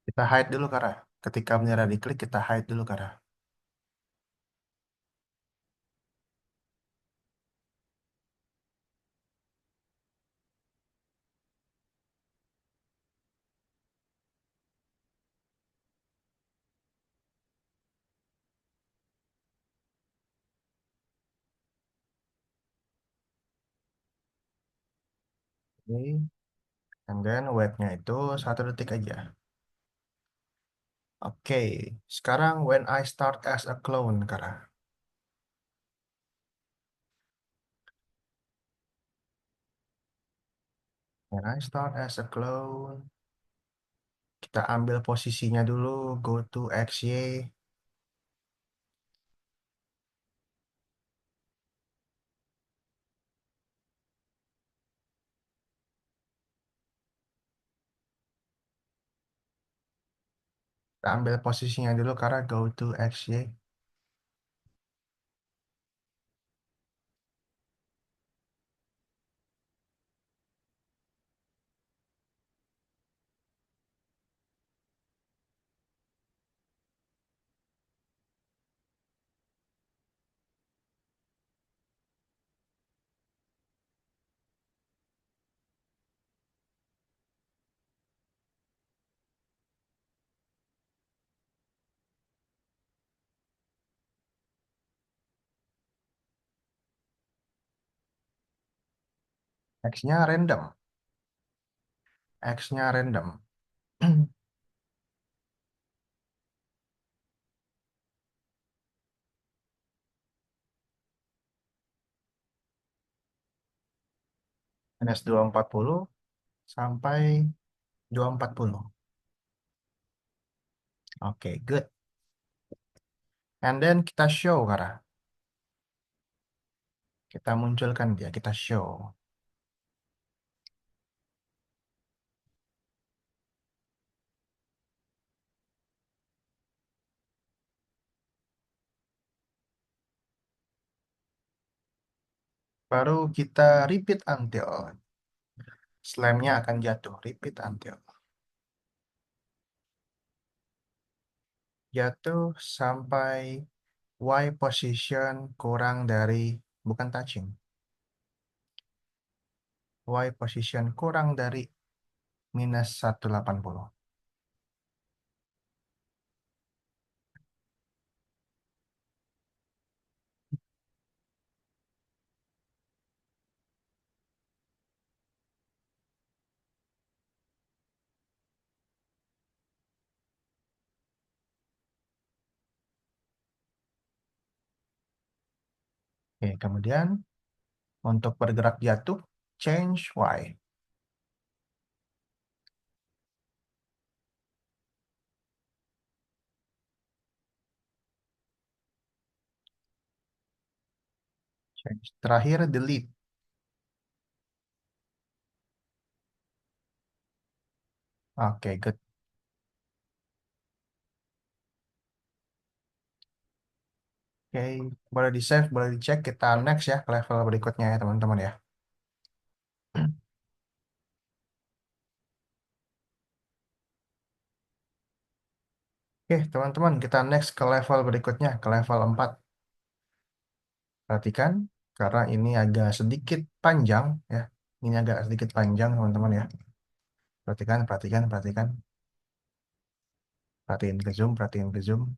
Kita hide dulu, Kak. Ketika bendera diklik, kita hide dulu, Kak. Oke. And then wait-nya itu 1 detik aja. Oke. Sekarang when I start as a clone, Kak. When I start as a clone, kita ambil posisinya dulu, go to XY. Kita ambil posisinya dulu karena go to XY. X-nya random. X-nya random. -240 sampai 240. Oke, good. And then kita show, Kara. Kita munculkan dia, kita show. Baru kita repeat until. Slamnya akan jatuh. Repeat until. Jatuh sampai Y position kurang dari, bukan touching. Y position kurang dari -180. Oke, kemudian untuk bergerak jatuh, change Y. Change. Terakhir, delete. Oke, good. Oke, boleh di-save, boleh dicek. Kita next ya ke level berikutnya ya, teman-teman ya. Oke, teman-teman, kita next ke level berikutnya, ke level 4. Perhatikan, karena ini agak sedikit panjang ya. Ini agak sedikit panjang, teman-teman ya. Perhatikan, perhatikan, perhatikan. Perhatiin ke zoom.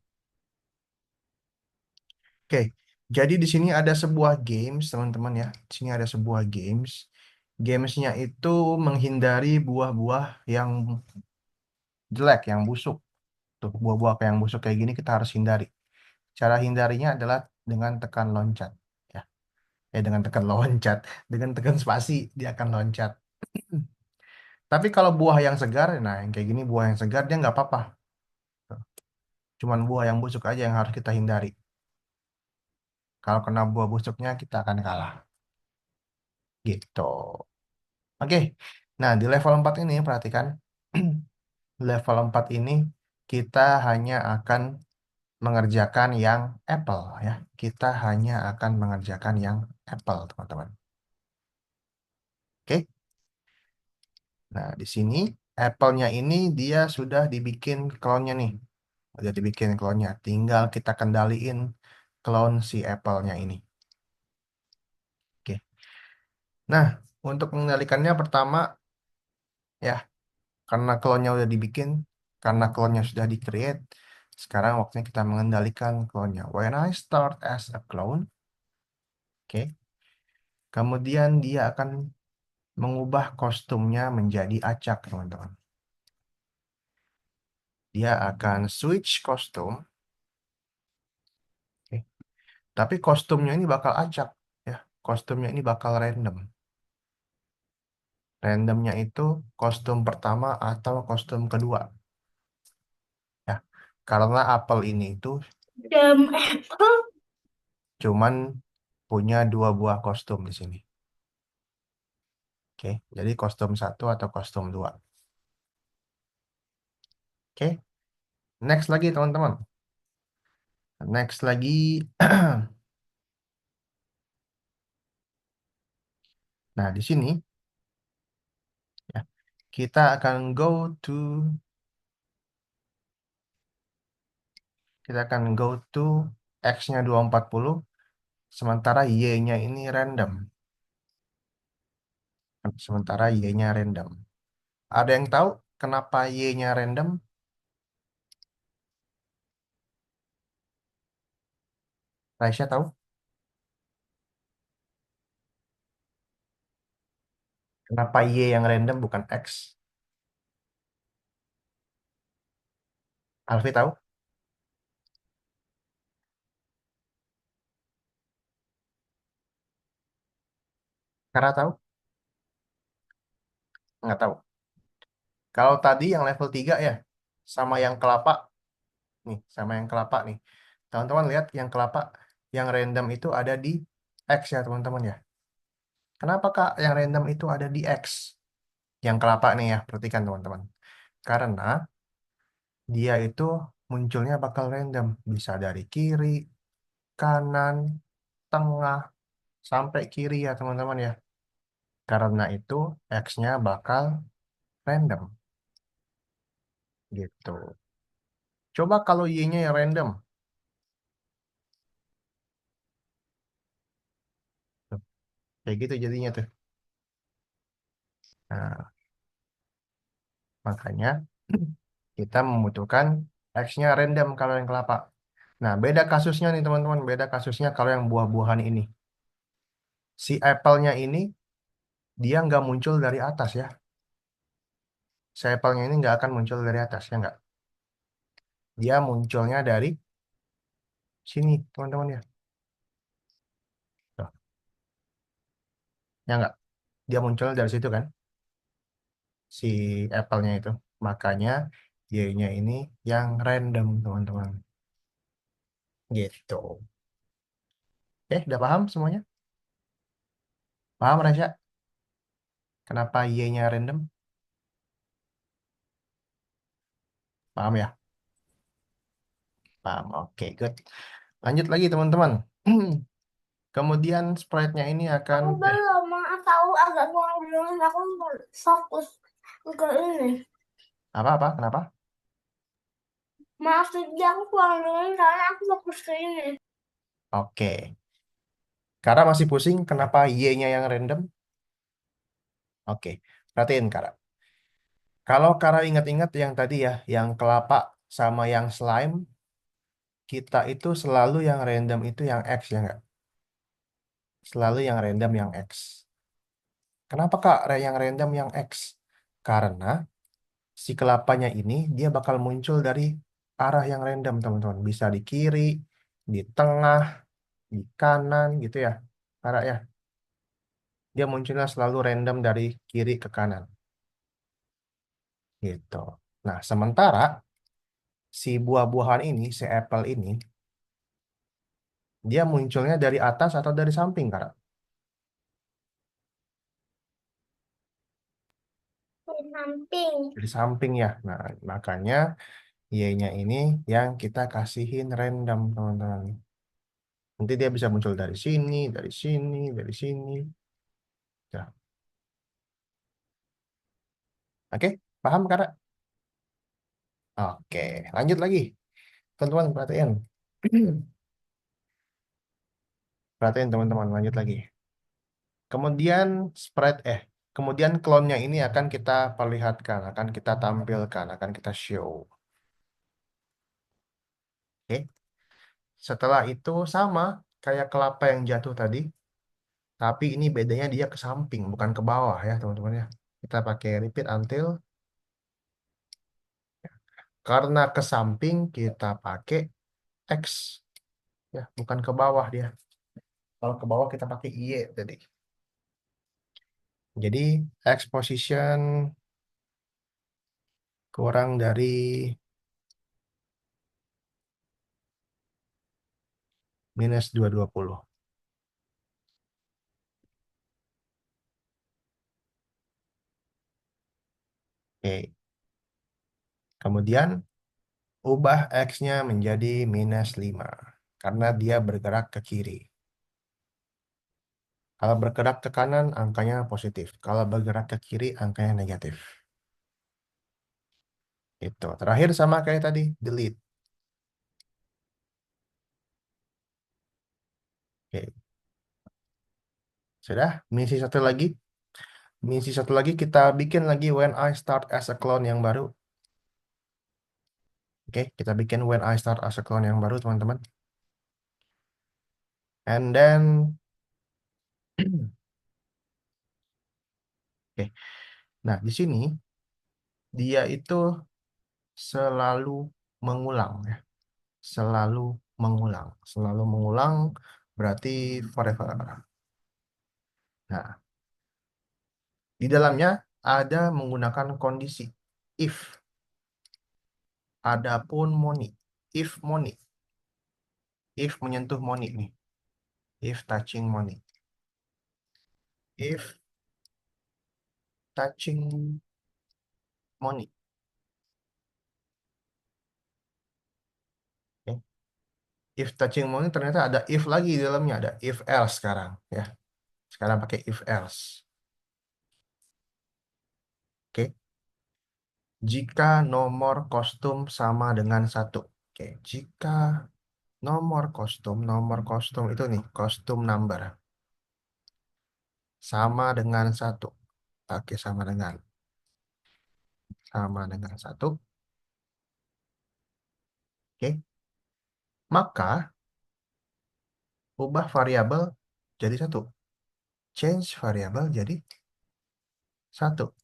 Oke, jadi di sini ada sebuah games, teman-teman ya. Di sini ada sebuah games. Gamesnya itu menghindari buah-buah yang jelek, yang busuk. Tuh, buah-buah kayak yang busuk kayak gini kita harus hindari. Cara hindarinya adalah dengan tekan loncat. Ya, dengan tekan loncat, dengan tekan spasi dia akan loncat. Tapi kalau buah yang segar, nah yang kayak gini buah yang segar dia nggak apa-apa. Cuman buah yang busuk aja yang harus kita hindari. Kalau kena buah busuknya kita akan kalah. Gitu. Oke. Nah, di level 4 ini perhatikan. Level 4 ini kita hanya akan mengerjakan yang apple ya. Kita hanya akan mengerjakan yang apple, teman-teman. Oke. Nah, di sini apple-nya ini dia sudah dibikin klonnya nih. Udah dibikin klonnya. Tinggal kita kendaliin klon si apple-nya ini. Oke. Nah, untuk mengendalikannya pertama ya, karena klonnya udah dibikin, karena klonnya sudah di-create, sekarang waktunya kita mengendalikan klonnya. When I start as a clone, oke, kemudian dia akan mengubah kostumnya menjadi acak, teman-teman. Dia akan switch kostum, oke. Tapi kostumnya ini bakal acak, ya. Kostumnya ini bakal random. Randomnya itu kostum pertama atau kostum kedua, ya. Karena apel ini itu Jam Apple. cuman punya dua buah kostum di sini. Oke, jadi kostum satu atau kostum dua. Oke, next lagi teman-teman. Next lagi. Nah, di sini ya, kita akan go to X-nya 240, sementara Y-nya ini random. Sementara Y-nya random. Ada yang tahu kenapa Y-nya random? Raisya tahu kenapa Y yang random bukan X? Alfi tahu? Karena tahu? Nggak tahu. Kalau tadi yang level 3 ya, sama yang kelapa, nih, sama yang kelapa nih. Teman-teman lihat yang kelapa, yang random itu ada di X ya teman-teman ya. Kenapa Kak yang random itu ada di X? Yang kelapa nih ya, perhatikan teman-teman. Karena dia itu munculnya bakal random. Bisa dari kiri, kanan, tengah, sampai kiri ya teman-teman ya. Karena itu X-nya bakal random gitu. Coba kalau Y-nya yang random. Tuh, kayak gitu jadinya tuh. Nah, makanya kita membutuhkan X-nya random kalau yang kelapa. Nah, beda kasusnya nih teman-teman. Beda kasusnya kalau yang buah-buahan ini. Si apple-nya ini, dia nggak muncul dari atas ya. Si apple-nya ini nggak akan muncul dari atas, ya nggak? Dia munculnya dari sini, teman-teman ya. Tuh, ya nggak? Dia munculnya dari situ kan, si apple-nya itu. Makanya Y-nya ini yang random, teman-teman. Gitu. Udah paham semuanya? Paham, Rasya? Kenapa Y-nya random? Paham ya? Paham. Oke, good. Lanjut lagi, teman-teman. Kemudian sprite-nya ini akan Aku belum, maaf tahu agak kurang dengar. Aku fokus ke ini. apa-apa? Kenapa? Maaf tadi aku kurang dengar karena aku fokus ke ini. Oke. Kara masih pusing kenapa Y-nya yang random? Oke. Perhatiin, Kara. Kalau Kara ingat-ingat yang tadi ya, yang kelapa sama yang slime, kita itu selalu yang random itu yang X ya nggak? Selalu yang random yang X. Kenapa Kak yang random yang X? Karena si kelapanya ini dia bakal muncul dari arah yang random teman-teman. Bisa di kiri, di tengah, di kanan gitu ya. Arah ya. Dia munculnya selalu random dari kiri ke kanan gitu. Nah, sementara si buah-buahan ini, si apple ini, dia munculnya dari atas atau dari samping, Kak? Di samping. Dari samping ya. Nah, makanya Y-nya ini yang kita kasihin random, teman-teman. Nanti dia bisa muncul dari sini, dari sini, dari sini. Ya. Oke, paham, Kak? Oke, lanjut lagi. Teman-teman, perhatiin. Perhatiin, teman-teman, lanjut lagi. Kemudian kemudian klonnya ini akan kita perlihatkan, akan kita tampilkan, akan kita show. Oke. Setelah itu sama kayak kelapa yang jatuh tadi, tapi ini bedanya dia ke samping, bukan ke bawah ya, teman-teman ya. Kita pakai repeat until. Karena ke samping kita pakai X ya, bukan ke bawah dia. Kalau ke bawah kita pakai Y tadi. Jadi X position kurang dari minus 220. Oke. Kemudian ubah X-nya menjadi minus 5. Karena dia bergerak ke kiri. Kalau bergerak ke kanan, angkanya positif. Kalau bergerak ke kiri, angkanya negatif. Itu. Terakhir sama kayak tadi, delete. Oke. Sudah, misi satu lagi. Misi satu lagi kita bikin lagi when I start as a clone yang baru. Oke, kita bikin when I start as a clone yang baru, teman-teman. And then, oke. Nah, di sini dia itu selalu mengulang ya. Selalu mengulang. Selalu mengulang berarti forever. Nah, di dalamnya ada menggunakan kondisi if. Adapun money. If money. If menyentuh money nih. If touching money. If touching money. Oke. If touching money ternyata ada if lagi di dalamnya. Ada if else sekarang ya. Sekarang pakai if else. Oke. Jika nomor kostum sama dengan satu. Oke. Jika nomor kostum itu nih, kostum number. Sama dengan satu. Pakai sama dengan satu. Oke. Maka ubah variabel jadi satu. Change variabel jadi satu.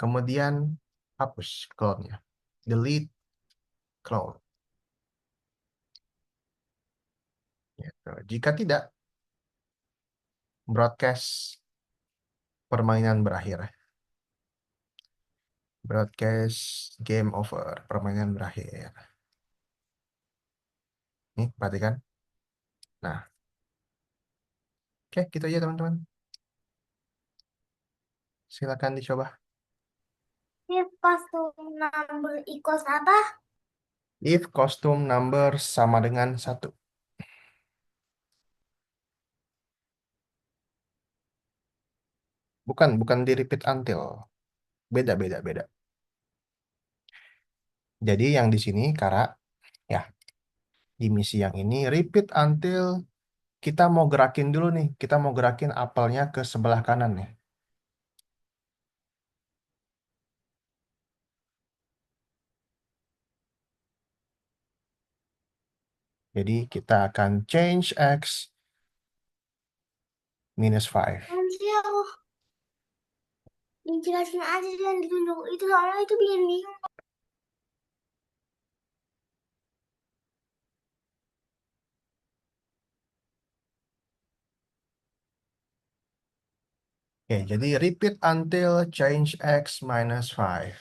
Kemudian hapus clone-nya. Delete clone. Gitu. Jika tidak, broadcast permainan berakhir. Broadcast game over. Permainan berakhir. Nih, perhatikan. Nah, oke, gitu aja teman-teman. Silakan dicoba. If kostum number equals apa? If costume number sama dengan satu. Bukan di repeat until. Beda, beda, beda. Jadi yang di sini, Kara, ya, di misi yang ini, repeat until kita mau gerakin dulu nih. Kita mau gerakin apelnya ke sebelah kanan nih. Jadi kita akan change X minus 5. Nanti aku dijelasin aja dan ditunjuk itu soalnya itu bikin bingung. Oke, jadi repeat until change X minus 5.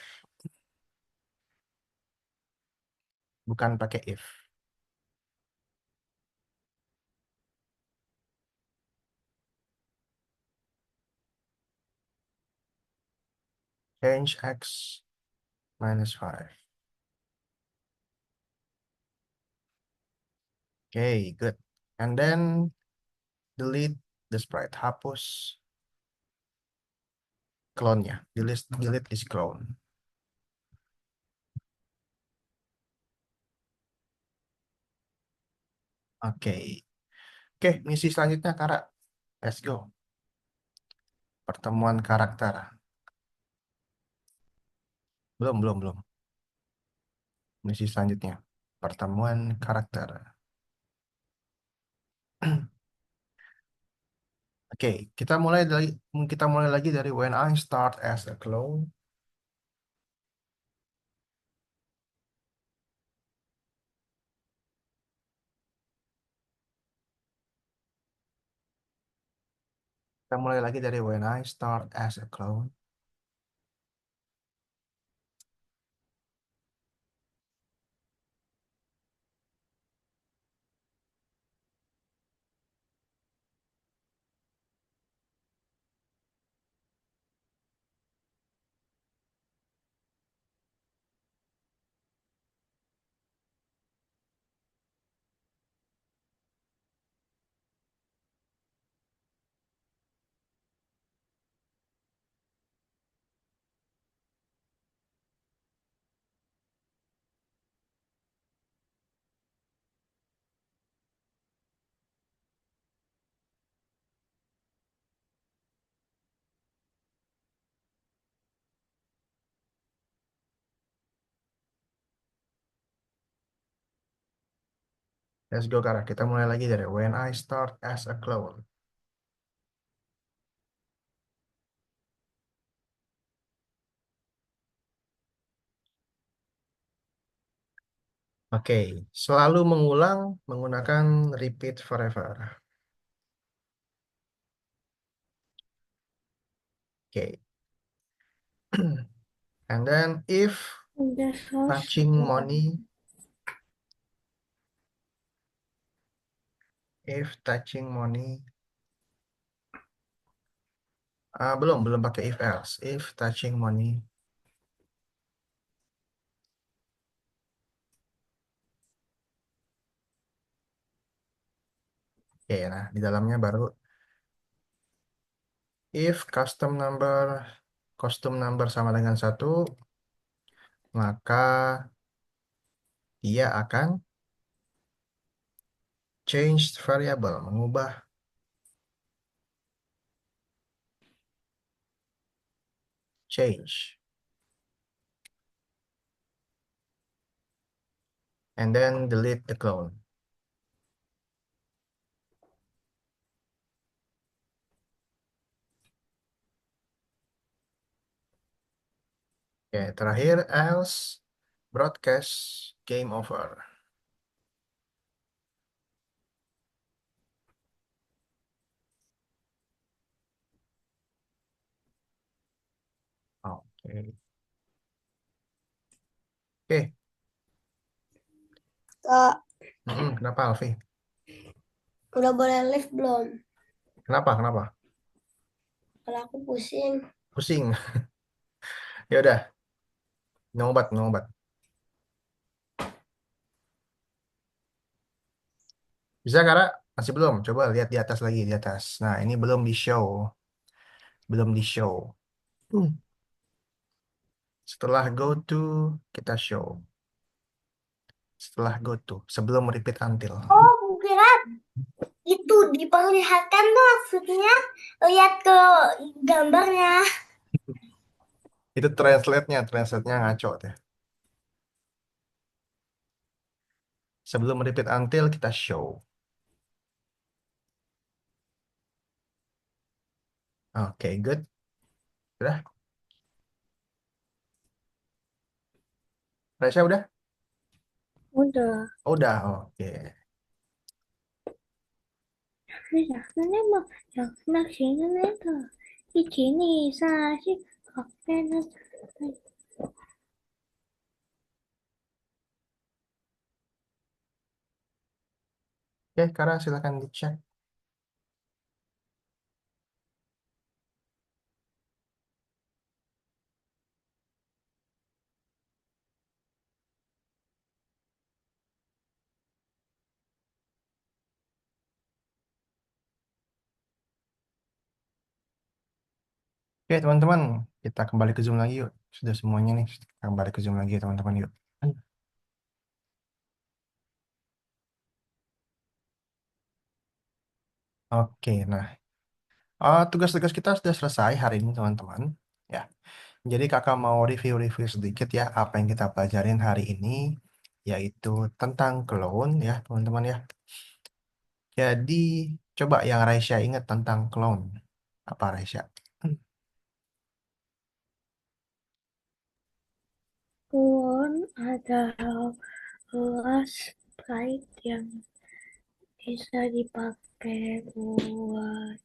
Bukan pakai if. Change X minus 5. Oke, good. And then delete the sprite. Hapus clone-nya. Delete this clone. Oke. Oke, misi selanjutnya, Kara. Let's go. Pertemuan karakter. Belum, belum, belum. Misi selanjutnya. Pertemuan karakter. Oke, kita mulai lagi dari when I start as a clone. Kita mulai lagi dari when I start as a clone. Let's go, Kara. Kita mulai lagi dari when I start as a clone. Oke, selalu mengulang menggunakan repeat forever. Oke. And then if Udah touching selesai. money, if touching money, belum pakai if else. If touching money, oke, nah di dalamnya baru if custom number sama dengan 1, maka dia akan change variable, mengubah change, and then delete the clone. Oke, terakhir else broadcast game over. Oke. Oke. Kak, Kenapa, Alfi? udah boleh live belum? Kenapa? Kenapa? Kalau aku pusing. Pusing. Ya udah, minum obat, minum obat. Bisa, Kara? Masih belum? Coba lihat di atas lagi, di atas. Nah, ini belum di show. Belum di show. Setelah go to, kita show. Setelah go to, sebelum repeat until. Oh, aku kira itu diperlihatkan tuh maksudnya lihat ke gambarnya. Itu translate-nya ngaco deh. Sebelum repeat until kita show. Oke, good. Udah? Raisa udah? Udah. Udah, oke. Nah, ini mah yang sini nih tuh. Di sini saya sih pakai Oke, Kara silakan dicek. Oke, teman-teman, kita kembali ke Zoom lagi yuk. Sudah semuanya nih, kita kembali ke Zoom lagi ya, teman-teman yuk. Oke, nah, tugas-tugas kita sudah selesai hari ini, teman-teman. Ya, jadi kakak mau review-review sedikit ya apa yang kita pelajarin hari ini, yaitu tentang clone ya, teman-teman ya. Jadi, coba yang Raisya ingat tentang clone. Apa Raisya? pun ada gelas Sprite yang bisa dipakai buat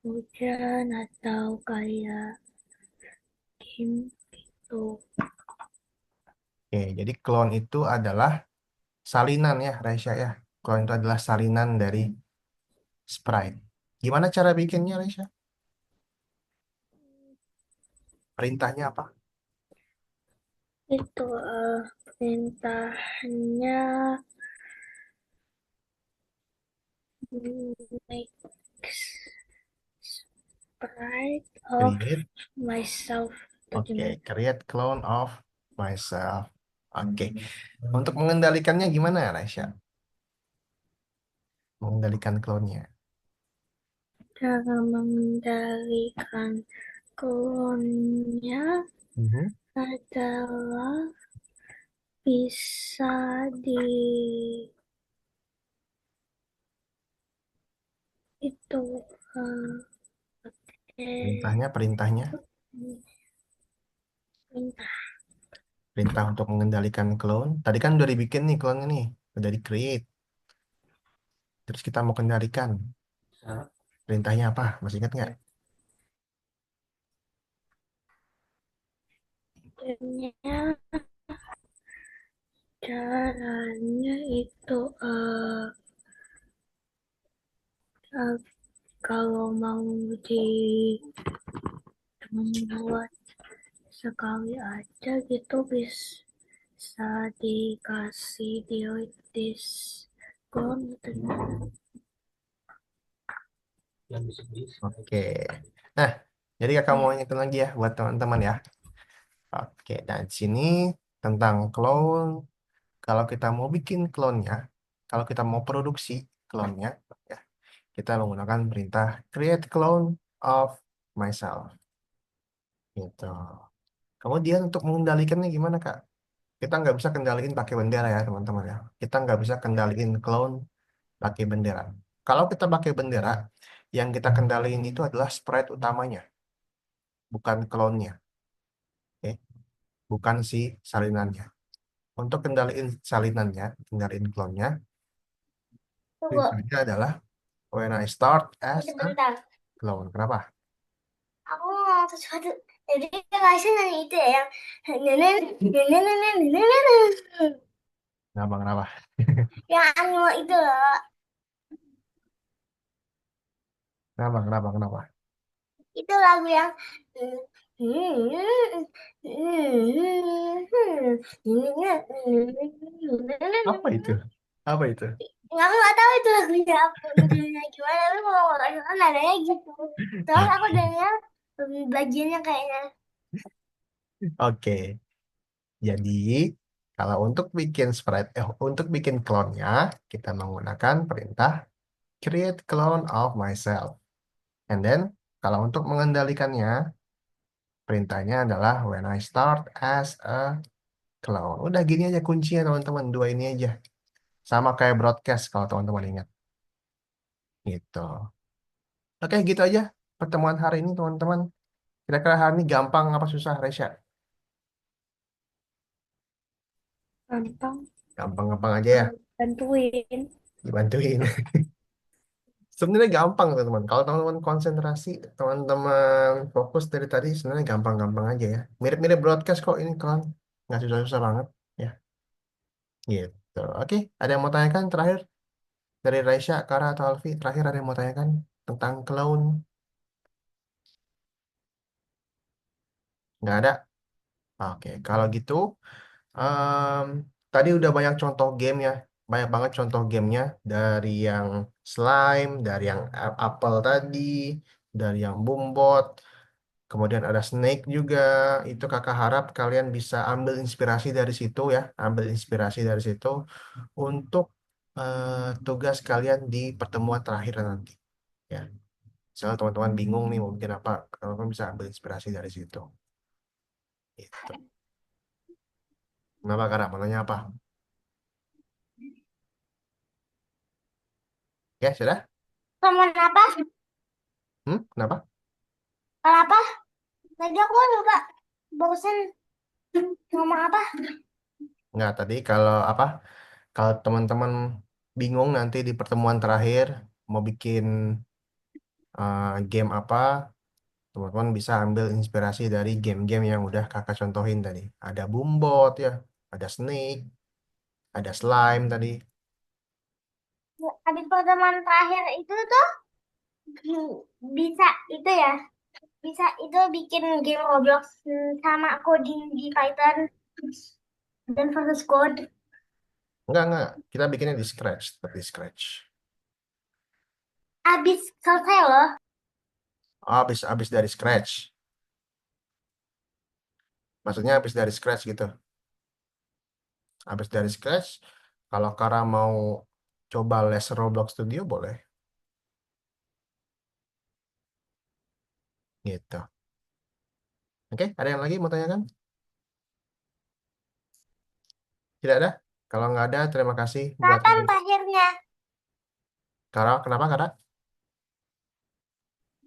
hujan atau kayak game gitu. Oke, jadi clone itu adalah salinan ya, Raisya ya. Clone itu adalah salinan dari Sprite. Gimana cara bikinnya, Raisya? Perintahnya apa? Itu perintahnya make Sprite of Create. myself atau Oke, gimana. create clone of myself. Oke. Untuk mengendalikannya gimana, Raisya? Mengendalikan clone-nya. Cara mengendalikan klonnya Mhm. adalah bisa di itu pakai Perintahnya. perintah. Perintah untuk mengendalikan clone. Tadi kan udah dibikin nih clone ini. Udah di-create. Terus kita mau kendalikan. Perintahnya apa? Masih ingat nggak? Caranya, caranya itu eh, kalau mau membuat sekali aja gitu bisa dikasih delete this clone gitu. Oke. Nah, jadi kakak mau ingetin lagi ya buat teman-teman ya. Oke, dan di sini tentang clone. Kalau kita mau bikin clone-nya, kalau kita mau produksi clone-nya, ya, kita menggunakan perintah create clone of myself. Gitu. Kemudian untuk mengendalikannya gimana, Kak? Kita nggak bisa kendaliin pakai bendera ya, teman-teman ya. Kita nggak bisa kendaliin clone pakai bendera. Kalau kita pakai bendera, yang kita kendaliin itu adalah sprite utamanya, bukan clone-nya. Oke? Bukan si salinannya. Untuk kendaliin salinannya, kendaliin clone-nya, Tunggu, perintahnya adalah when I start as a bentar. clone. Kenapa? Aku mau sesuatu. Jadi rasanya itu ya yang nenek nenek nenek nenek nenek. Kenapa? Kenapa? Yang anime itu loh. Kenapa? Kenapa? Kenapa? Itu lagu yang Apa itu? Apa itu? nggak tahu itu lagunya apa judulnya gimana tapi kalau nggak salah nadanya gitu terus aku dengar bagiannya kayaknya Oke, jadi kalau untuk bikin sprite, untuk bikin clone-nya, kita menggunakan perintah create clone of myself. And then, kalau untuk mengendalikannya, perintahnya adalah when I start as a Clown. Udah gini aja kuncinya teman-teman, dua ini aja. Sama kayak broadcast kalau teman-teman ingat. Gitu. Oke, gitu aja pertemuan hari ini teman-teman. Kira-kira hari ini gampang apa susah, Resya? Gampang. Gampang-gampang aja ya, Bantuin. dibantuin. Sebenarnya gampang teman-teman. Kalau teman-teman konsentrasi, teman-teman fokus dari tadi, sebenarnya gampang-gampang aja ya. Mirip-mirip broadcast kok ini kan. Nggak susah-susah banget. Ya, gitu. Oke, ada yang mau tanyakan terakhir? Dari Raisya, Kara, atau Alfi? Terakhir ada yang mau tanyakan tentang clown? Nggak ada? Oke, kalau gitu, em, tadi udah banyak contoh game ya. Banyak banget contoh gamenya. Dari yang slime, dari yang apple tadi, dari yang Boombot. Kemudian ada Snake juga. Itu kakak harap kalian bisa ambil inspirasi dari situ ya. Ambil inspirasi dari situ untuk tugas kalian di pertemuan terakhir nanti. Ya. Misalnya teman-teman bingung nih mau bikin apa, teman-teman bisa ambil inspirasi dari situ. Itu. Kenapa Kak? Mau nanya apa? Ya, sudah? Sama apa? Kenapa? Apa? Tadi aku lupa. Bosan ngomong apa? Nggak, tadi kalau apa? Kalau teman-teman bingung nanti di pertemuan terakhir mau bikin game apa, teman-teman bisa ambil inspirasi dari game-game yang udah kakak contohin tadi. Ada Boombot ya, ada Snake, ada Slime tadi. Habis pertemuan terakhir itu tuh bisa itu ya. Bisa itu bikin game Roblox sama coding di Python dan versus code. Enggak. Kita bikinnya di Scratch, tapi di Scratch. Habis selesai loh. Habis dari Scratch. Maksudnya habis dari Scratch gitu. Habis dari Scratch, kalau Kara mau coba les Roblox Studio boleh. Gitu. Oke, ada yang lagi mau tanyakan? Tidak ada? Kalau nggak ada, terima kasih buat Kapan hari. terakhirnya? Kara, kenapa Kara?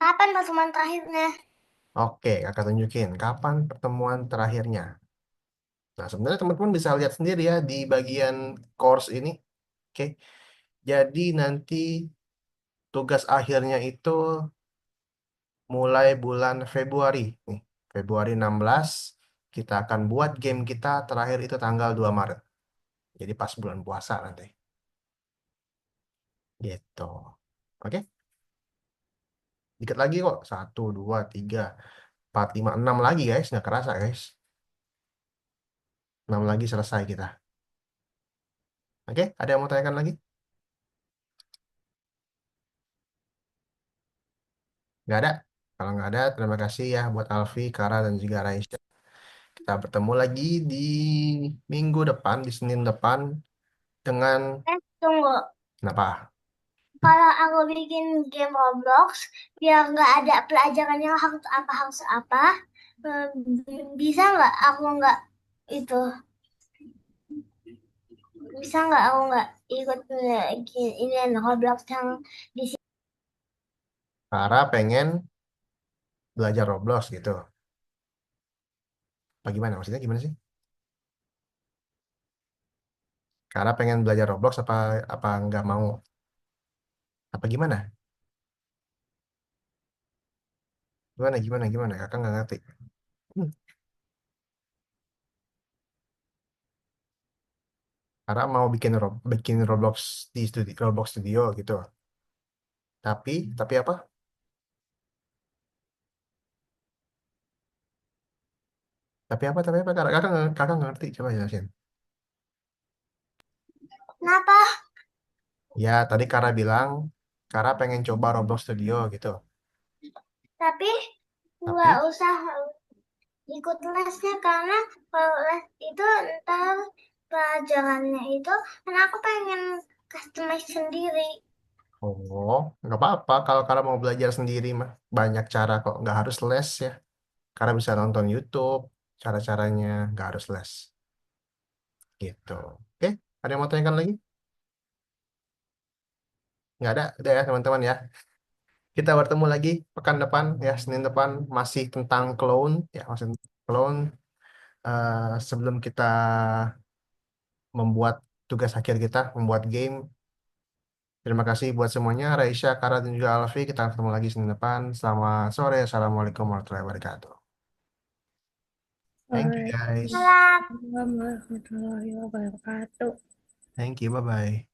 Kapan pertemuan terakhirnya? Oke, kakak tunjukin. Kapan pertemuan terakhirnya? Nah, sebenarnya teman-teman bisa lihat sendiri ya di bagian course ini. Oke, jadi nanti tugas akhirnya itu mulai bulan Februari. Nih, Februari 16, kita akan buat game kita terakhir itu tanggal 2 Maret. Jadi pas bulan puasa nanti. Gitu. Oke, dikit lagi kok. Satu, dua, tiga, empat, lima, enam lagi guys. Nggak kerasa guys. Enam lagi selesai kita. Oke, ada yang mau tanyakan lagi? Nggak ada? Kalau nggak ada, terima kasih ya buat Alfi, Kara, dan juga Raisya. Kita bertemu lagi di minggu depan, di Senin depan, dengan Tunggu. kenapa? Kalau aku bikin game Roblox, biar nggak ada pelajarannya harus apa, eh, bisa nggak aku nggak itu, bisa nggak aku nggak ikut ini Roblox yang di sini? Kara pengen belajar Roblox gitu. Apa gimana? Maksudnya gimana sih? Kara pengen belajar Roblox apa apa nggak mau? Apa gimana? Gimana? Kakak nggak ngerti. Hmm. Kara mau bikin Roblox di Roblox Studio gitu. Tapi apa? Tapi apa? Kakak nggak ngerti. Coba jelasin. Kenapa? Ya, tadi Kara bilang Kara pengen coba Roblox Studio gitu. Tapi nggak Tapi usah ikut lesnya karena kalau les itu ntar pelajarannya itu kan aku pengen customize sendiri. oh, nggak apa-apa. Kalau kalian mau belajar sendiri mah banyak cara kok. Nggak harus les ya. Karena bisa nonton YouTube. Cara-caranya nggak harus les. Gitu. Oke, ada yang mau tanyakan lagi? Nggak ada? Udah ya teman-teman ya. Kita bertemu lagi pekan depan ya, Senin depan masih tentang clone ya, masih tentang clone. Sebelum kita membuat tugas akhir kita, membuat game. Terima kasih buat semuanya, Raisya, Kara, dan juga Alfi. Kita ketemu lagi Senin depan. Selamat sore. Assalamualaikum warahmatullahi wabarakatuh. Thank you guys. Salam. Waalaikumsalam warahmatullahi wabarakatuh. Thank you. Bye-bye.